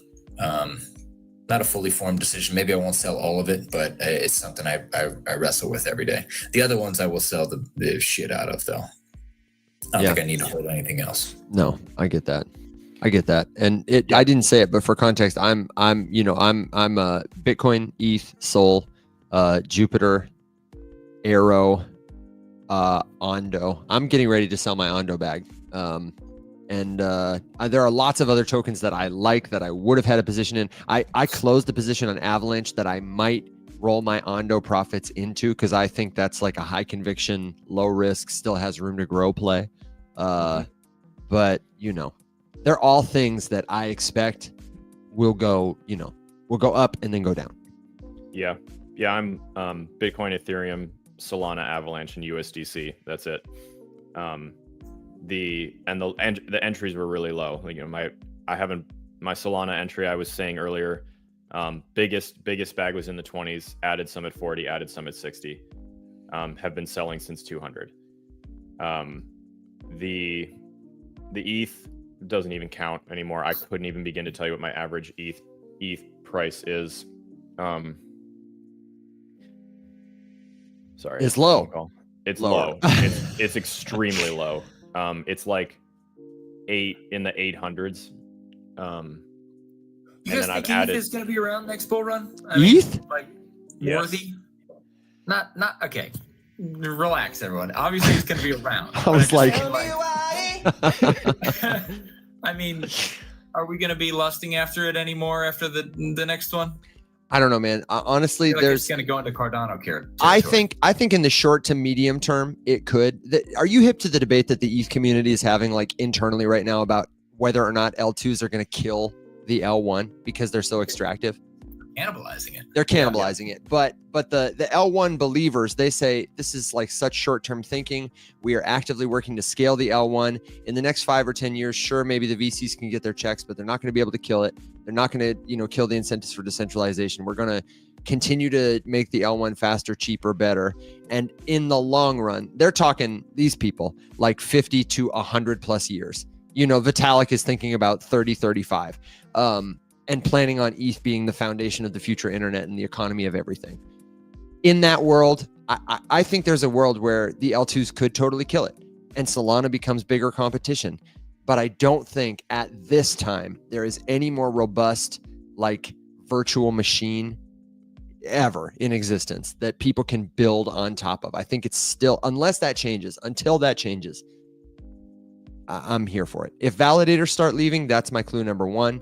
not a fully formed decision. Maybe I won't sell all of it, but it's something I wrestle with every day. The other ones I will sell the shit out of, though. I don't think I need to hold anything else. No, I get that. And I didn't say it, but for context, I'm a Bitcoin, ETH, Sol, Jupiter, Arrow, Ondo. I'm getting ready to sell my Ondo bag. And there are lots of other tokens that I like that I would have had a position in. I closed the position on Avalanche that I might roll my Ondo profits into, because I think that's like a high conviction, low risk, still has room to grow play. But they're all things that I expect will go up and then go down. Yeah. I'm Bitcoin, Ethereum, Solana, Avalanche, and USDC. That's it. The entries were really low. Like, my Solana entry I was saying earlier, biggest bag was in the 20s, added some at 40, added some at 60. Have been selling since 200. The ETH doesn't even count anymore. I couldn't even begin to tell you what my average ETH price is. Sorry, it's low. It's Lower. low. It's extremely low. It's like in the 800s. You guys think ETH is going to be around next bull run? ETH? Yes. Worthy? Not okay. Relax, everyone. Obviously, it's going to be around. I was like, I mean, are we going to be lusting after it anymore after the next one? I don't know, man. Honestly, I feel like it's going to go into Cardano territory. I think in the short to medium term, it could. Are you hip to the debate that the ETH community is having like internally right now about whether or not L2s are going to kill the L1 because they're so extractive? Cannibalizing it. They're cannibalizing it. But the L1 believers, they say this is like such short-term thinking. We are actively working to scale the L1 in the next 5 or 10 years. Sure, maybe the VCs can get their checks, but they're not going to be able to kill it. They're not going to, kill the incentives for decentralization. We're going to continue to make the L1 faster, cheaper, better. And in the long run, they're talking, these people, like 50 to 100 plus years. Vitalik is thinking about 30, 35. And planning on ETH being the foundation of the future internet and the economy of everything. In that world, I think there's a world where the L2s could totally kill it and Solana becomes bigger competition. But I don't think at this time there is any more robust like virtual machine ever in existence that people can build on top of. I think it's still, until that changes, I'm here for it. If validators start leaving, that's my clue number one.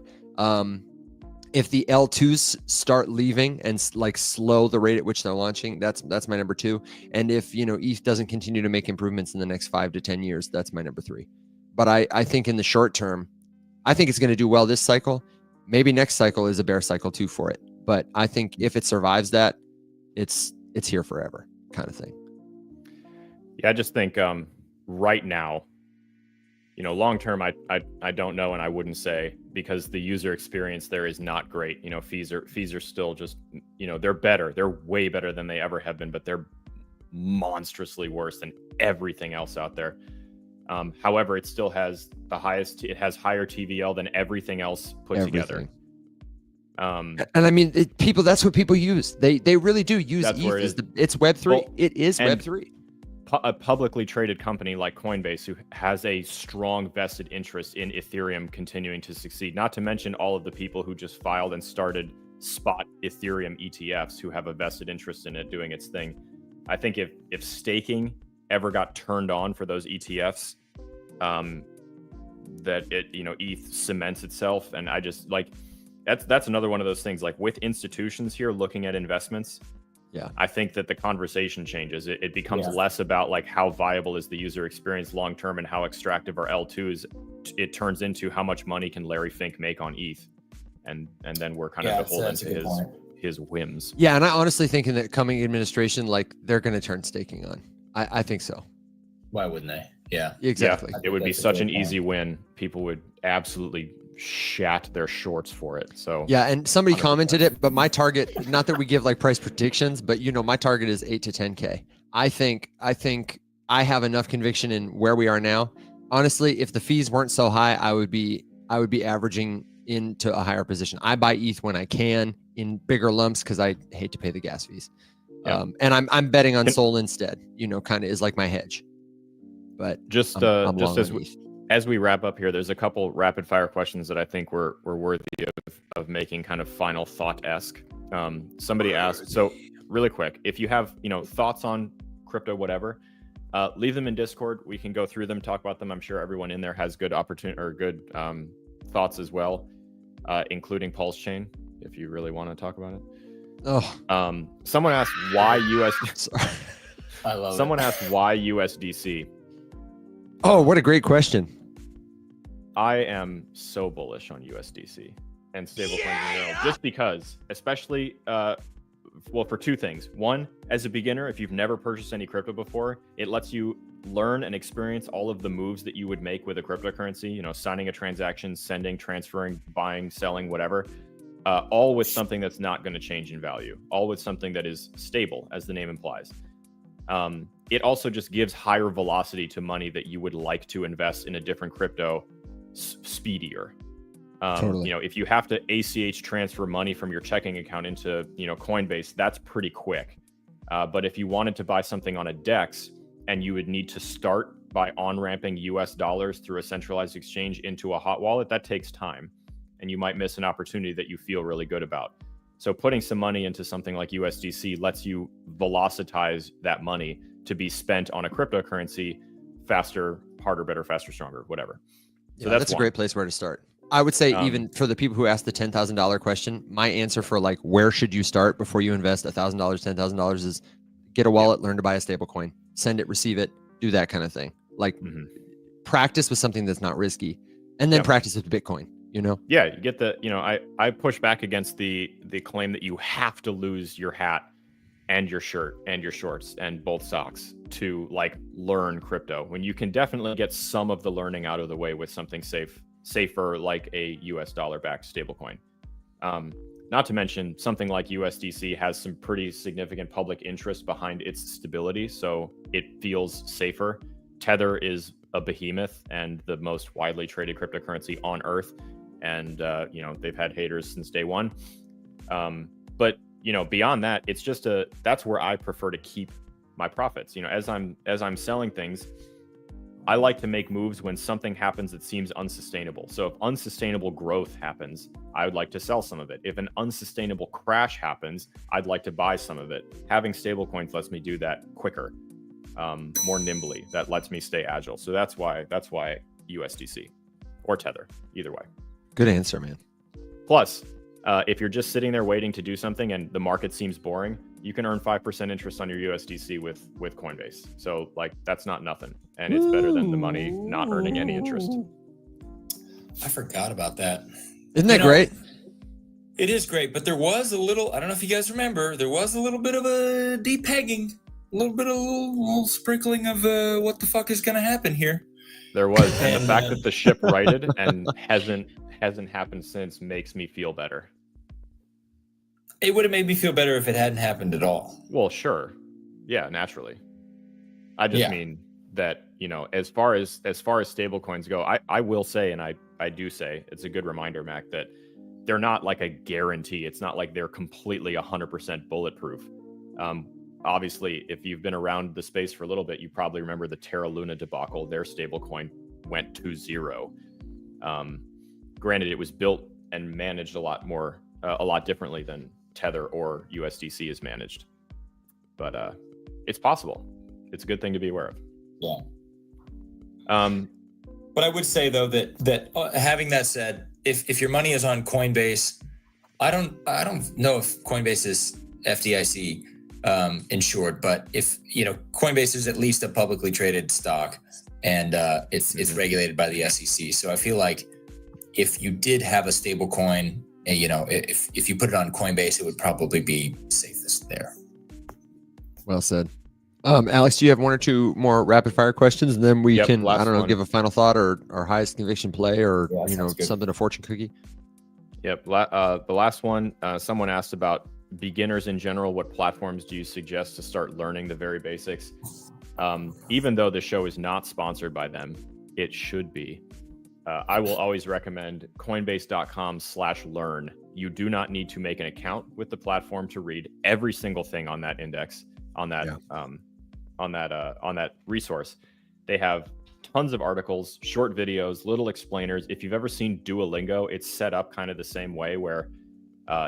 If the L2s start leaving and like slow the rate at which they're launching, that's my number two. And if ETH doesn't continue to make improvements in the next 5 to 10 years, that's my number three. But I think in the short term, I think it's going to do well this cycle. Maybe next cycle is a bear cycle too for it. But I think if it survives that, it's here forever kind of thing. Yeah, I just think right now, long term, I don't know, and I wouldn't say, because the user experience there is not great. Fees are still just, they're better. They're way better than they ever have been, but they're monstrously worse than everything else out there. However, it still has it has higher TVL than everything else put together. And I mean, that's what people use. They really do use ETH. It's Web3. Well, it is Web3. A publicly traded company like Coinbase, who has a strong vested interest in Ethereum continuing to succeed, not to mention all of the people who just filed and started spot Ethereum ETFs who have a vested interest in it doing its thing. I think if staking ever got turned on for those ETFs, that ETH cements itself. And I just like, that's another one of those things, like with institutions here looking at investments. Yeah, I think that the conversation changes. It becomes less about like how viable is the user experience long term and how extractive are L2s. It turns into how much money can Larry Fink make on ETH, and then we're kind of beholden to his whims. Yeah, and I honestly think in the coming administration, like they're going to turn staking on. I think so. Why wouldn't they? Yeah, exactly. Yeah, it would be such an easy win. People would absolutely shat their shorts for it. So yeah, and somebody 100%. Commented it, but my target, not that we give like price predictions, but my target is 8 to 10K. I think I have enough conviction in where we are now. Honestly, if the fees weren't so high, I would be averaging into a higher position. I buy ETH when I can in bigger lumps because I hate to pay the gas fees. Yeah. And I'm betting on Sol instead, kind of is like my hedge. But as we wrap up here, there's a couple rapid fire questions that I think were worthy of making kind of final thought-esque. Somebody asked, so really quick, if you have, thoughts on crypto, whatever, leave them in Discord. We can go through them, talk about them. I'm sure everyone in there has good opportunity or good thoughts as well, including Pulse Chain, if you really want to talk about it. Oh, Someone asked why US. sorry. I love Someone it. asked why USDC. Oh, what a great question. I am so bullish on USDC and stablecoins in general, just because, especially, well, for two things. One, as a beginner, if you've never purchased any crypto before, it lets you learn and experience all of the moves that you would make with a cryptocurrency. You know, signing a transaction, sending, transferring, buying, selling, whatever. All with something that's not going to change in value. All with something that is stable, as the name implies. It also just gives higher velocity to money that you would like to invest in a different crypto speedier. Totally. You know, if you have to ACH transfer money from your checking account into, you know, Coinbase, that's pretty quick. But if you wanted to buy something on a DEX and you would need to start by on-ramping US dollars through a centralized exchange into a hot wallet, that takes time. And you might miss an opportunity that you feel really good about. So putting some money into something like USDC lets you velocitize that money to be spent on a cryptocurrency faster, harder, better, faster, stronger, whatever. So Yeah, that's a one. great place where to start. I would say even for the people who asked the $10,000 question, my answer for like where should you start before you invest $1,000, $10,000 is get a wallet, learn to buy a stable coin, send it, receive it, do that kind of thing. Like practice with something that's not risky, and then practice with Bitcoin. You know? Yeah, you get the, you know, I push back against the claim that you have to lose your hat and your shirt and your shorts and both socks to like learn crypto, when you can definitely get some of the learning out of the way with something safer like a US dollar backed stablecoin. Not to mention something like USDC has some pretty significant public interest behind its stability, so it feels safer. Tether is a behemoth and the most widely traded cryptocurrency on earth. And, you know, they've had haters since day one. But, you know, beyond that, it's just that's where I prefer to keep my profits. You know, as I'm selling things, I like to make moves when something happens that seems unsustainable. So if unsustainable growth happens, I would like to sell some of it. If an unsustainable crash happens, I'd like to buy some of it. Having stablecoins lets me do that quicker, more nimbly. That lets me stay agile. So that's why USDC or Tether, either way. Good answer, man. Plus, if you're just sitting there waiting to do something and the market seems boring, you can earn 5% interest on your USDC with Coinbase. So like that's not nothing, and it's better than the money not earning any interest. I forgot about that. Isn't that great? It is great, but there was a little, I don't know if you guys remember, there was a little bit of a depegging, a little bit of a little sprinkling of what the fuck is going to happen here. There was, and the fact that the ship righted and hasn't happened since makes me feel better. It would have made me feel better if it hadn't happened at all. Well, sure. Yeah, naturally. I just mean that, you know, as far as stable coins go, I will say, and I do say, it's a good reminder, Mac, that they're not like a guarantee. It's not like they're completely 100% bulletproof. Obviously, if you've been around the space for a little bit, you probably remember the Terra Luna debacle. Their stablecoin went to zero. Granted, it was built and managed a lot differently than Tether or USDC is managed, but it's possible. It's a good thing to be aware of. Yeah. But I would say though that having that said, if your money is on Coinbase, I don't know if Coinbase is FDIC insured, but if you know Coinbase is at least a publicly traded stock, and it's regulated by the SEC. So I feel like if you did have a stable coin, you know, if you put it on Coinbase, it would probably be safest there. Well said. Alex, do you have one or two more rapid fire questions, and then we can, I don't know, give a final thought or highest conviction play, or you know, something, a fortune cookie? Yep. The last one, someone asked about beginners in general. What platforms do you suggest to start learning the very basics? Even though the show is not sponsored by them, it should be. I will always recommend coinbase.com/learn. You do not need to make an account with the platform to read every single thing on that index, on that resource. They have tons of articles, short videos, little explainers. If you've ever seen Duolingo, it's set up kind of the same way, where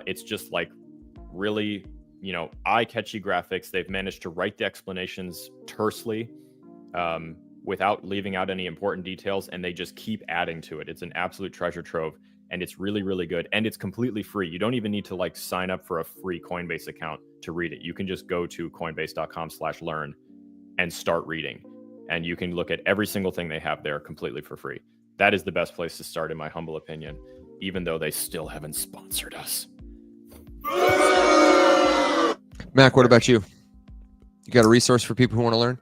it's just like really, you know, eye-catchy graphics. They've managed to write the explanations tersely, without leaving out any important details, and they just keep adding to it. It's an absolute treasure trove. and it's really, really good. And it's completely free. You don't even need to like sign up for a free Coinbase account to read it. You can just go to coinbase.com/learn and start reading. And you can look at every single thing they have there completely for free. That is the best place to start, in my humble opinion, even though they still haven't sponsored us. Mac, what about you? You got a resource for people who want to learn?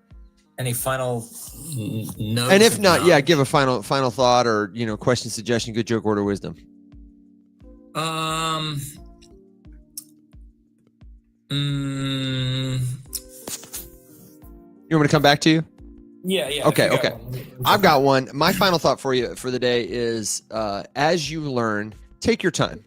Any final notes? And if not, yeah, give a final thought or, you know, question, suggestion, good joke, word of wisdom. You want me to come back to you? Yeah. Okay. I've got one. My final thought for you for the day is, as you learn, take your time.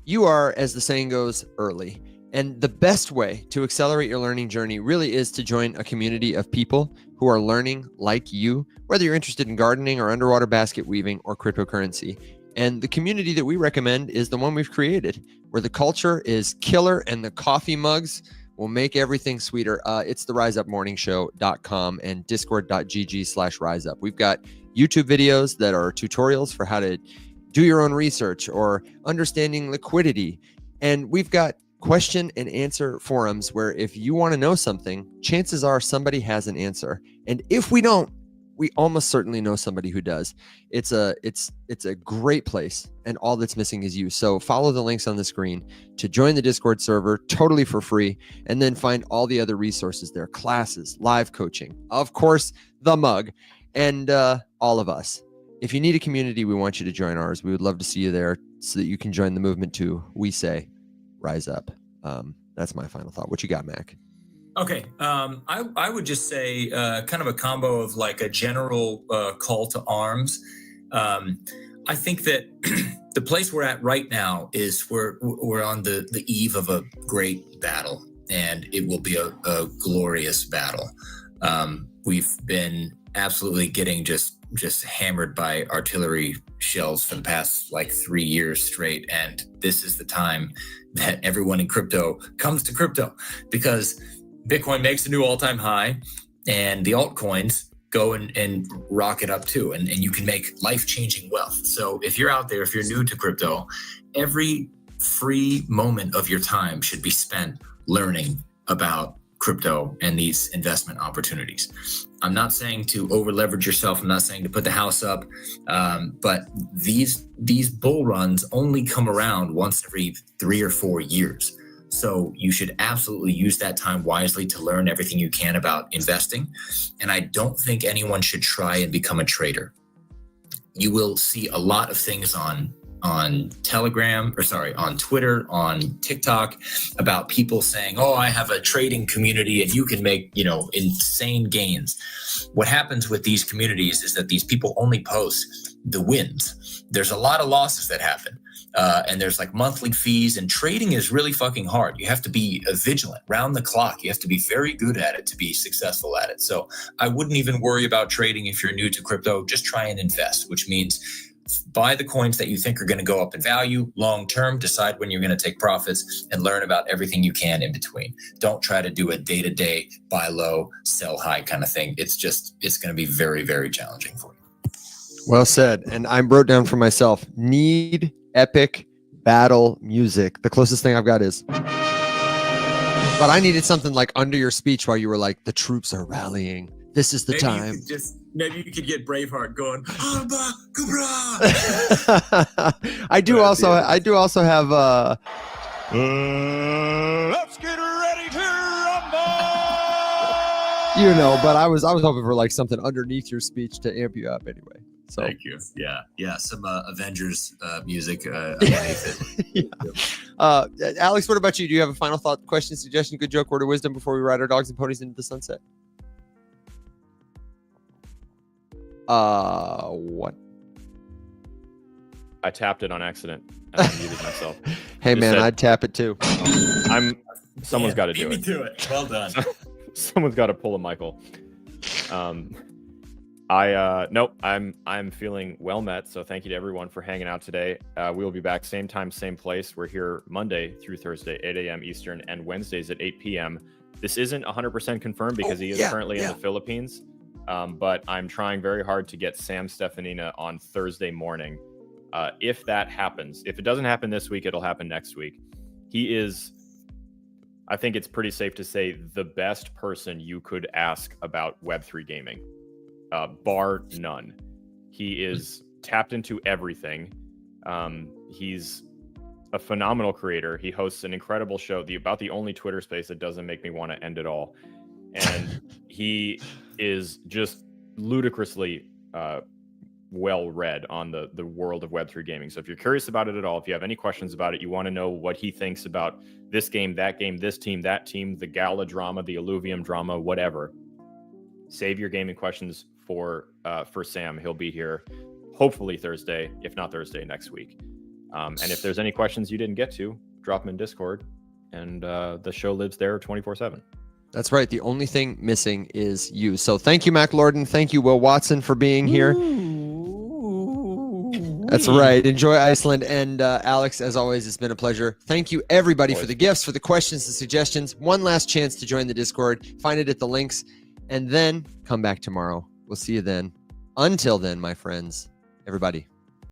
You are, as the saying goes, early. And the best way to accelerate your learning journey really is to join a community of people who are learning like you, whether you're interested in gardening or underwater basket weaving or cryptocurrency. And the community that we recommend is the one we've created, where the culture is killer and the coffee mugs will make everything sweeter. It's the riseupmorningshow.com and discord.gg/riseup. We've got YouTube videos that are tutorials for how to do your own research or understanding liquidity. And we've got question and answer forums where if you want to know something, chances are somebody has an answer. And if we don't, we almost certainly know somebody who does. It's a great place, and all that's missing is you. So follow the links on the screen to join the Discord server totally for free, and then find all the other resources there, classes, live coaching, of course, the mug, and all of us. If you need a community, we want you to join ours. We would love to see you there so that you can join the movement too. We say, rise up. That's my final thought. What you got, Mac? Okay. I would just say kind of a combo of like a general call to arms. I think that the place we're at right now is we're on the eve of a great battle, and it will be a glorious battle. We've been absolutely getting just hammered by artillery shells for the past like 3 years straight. And this is the time that everyone in crypto comes to crypto, because Bitcoin makes a new all-time high and the altcoins go and rocket up too. And you can make life-changing wealth. So if you're out there, if you're new to crypto, every free moment of your time should be spent learning about crypto and these investment opportunities. I'm not saying to over leverage yourself. I'm not saying to put the house up, but these bull runs only come around once every 3 or 4 years. So you should absolutely use that time wisely to learn everything you can about investing. And I don't think anyone should try and become a trader. You will see a lot of things on on Twitter, on TikTok, about people saying, oh, I have a trading community and you can make, insane gains. What happens with these communities is that these people only post the wins. There's a lot of losses that happen. And there's like monthly fees, and trading is really fucking hard. You have to be vigilant round the clock. You have to be very good at it to be successful at it. So I wouldn't even worry about trading if you're new to crypto. Just try and invest, which means buy the coins that you think are going to go up in value long term, decide when you're going to take profits, and learn about everything you can in between. Don't try to do a day-to-day buy low, sell high kind of thing. It's going to be very, very challenging for you. Well said. And I wrote down for myself, need epic battle music. The closest thing I've got is, but I needed something like under your speech while you were like, the troops are rallying. This is the time. Maybe you could get Braveheart going. I do also have Let's get ready to rumble. But I was hoping for like something underneath your speech to amp you up anyway. So thank you. Yeah. Some Avengers music underneath it. Yeah. Alex, what about you? Do you have a final thought, question, suggestion, good joke, word of wisdom before we ride our dogs and ponies into the sunset? What? I tapped it on accident and I muted myself. Hey man, I'd tap it too. Someone's got to do it. Beat me to it. Well done. Someone's got to pull a Michael. I'm feeling well met. So thank you to everyone for hanging out today. We will be back same time, same place. We're here Monday through Thursday, 8 a.m. Eastern, and Wednesdays at 8 p.m. This isn't 100% confirmed because he is currently in the Philippines. But I'm trying very hard to get Sam Stefanina on Thursday morning. If that happens, if it doesn't happen this week, it'll happen next week. He is, I think it's pretty safe to say, the best person you could ask about Web3 gaming, bar none. He is tapped into everything. He's a phenomenal creator. He hosts an incredible show, about the only Twitter space that doesn't make me want to end it all. And he is just ludicrously well read on the world of Web3 gaming. So if you're curious about it at all, if you have any questions about it, you want to know what he thinks about this game, this team, that team, the Gala drama, the Illuvium drama, whatever, save your gaming questions for Sam. He'll be here hopefully Thursday, if not Thursday next week. And if there's any questions you didn't get to, drop them in Discord, and the show lives there 24/7. That's right. The only thing missing is you. So thank you, Mac Lorden. Thank you, Will Watson, for being here. That's right. Enjoy Iceland. And Alex, as always, it's been a pleasure. Thank you, everybody, for the gifts, for the questions, the suggestions. One last chance to join the Discord. Find it at the links, and then come back tomorrow. We'll see you then. Until then, my friends, everybody,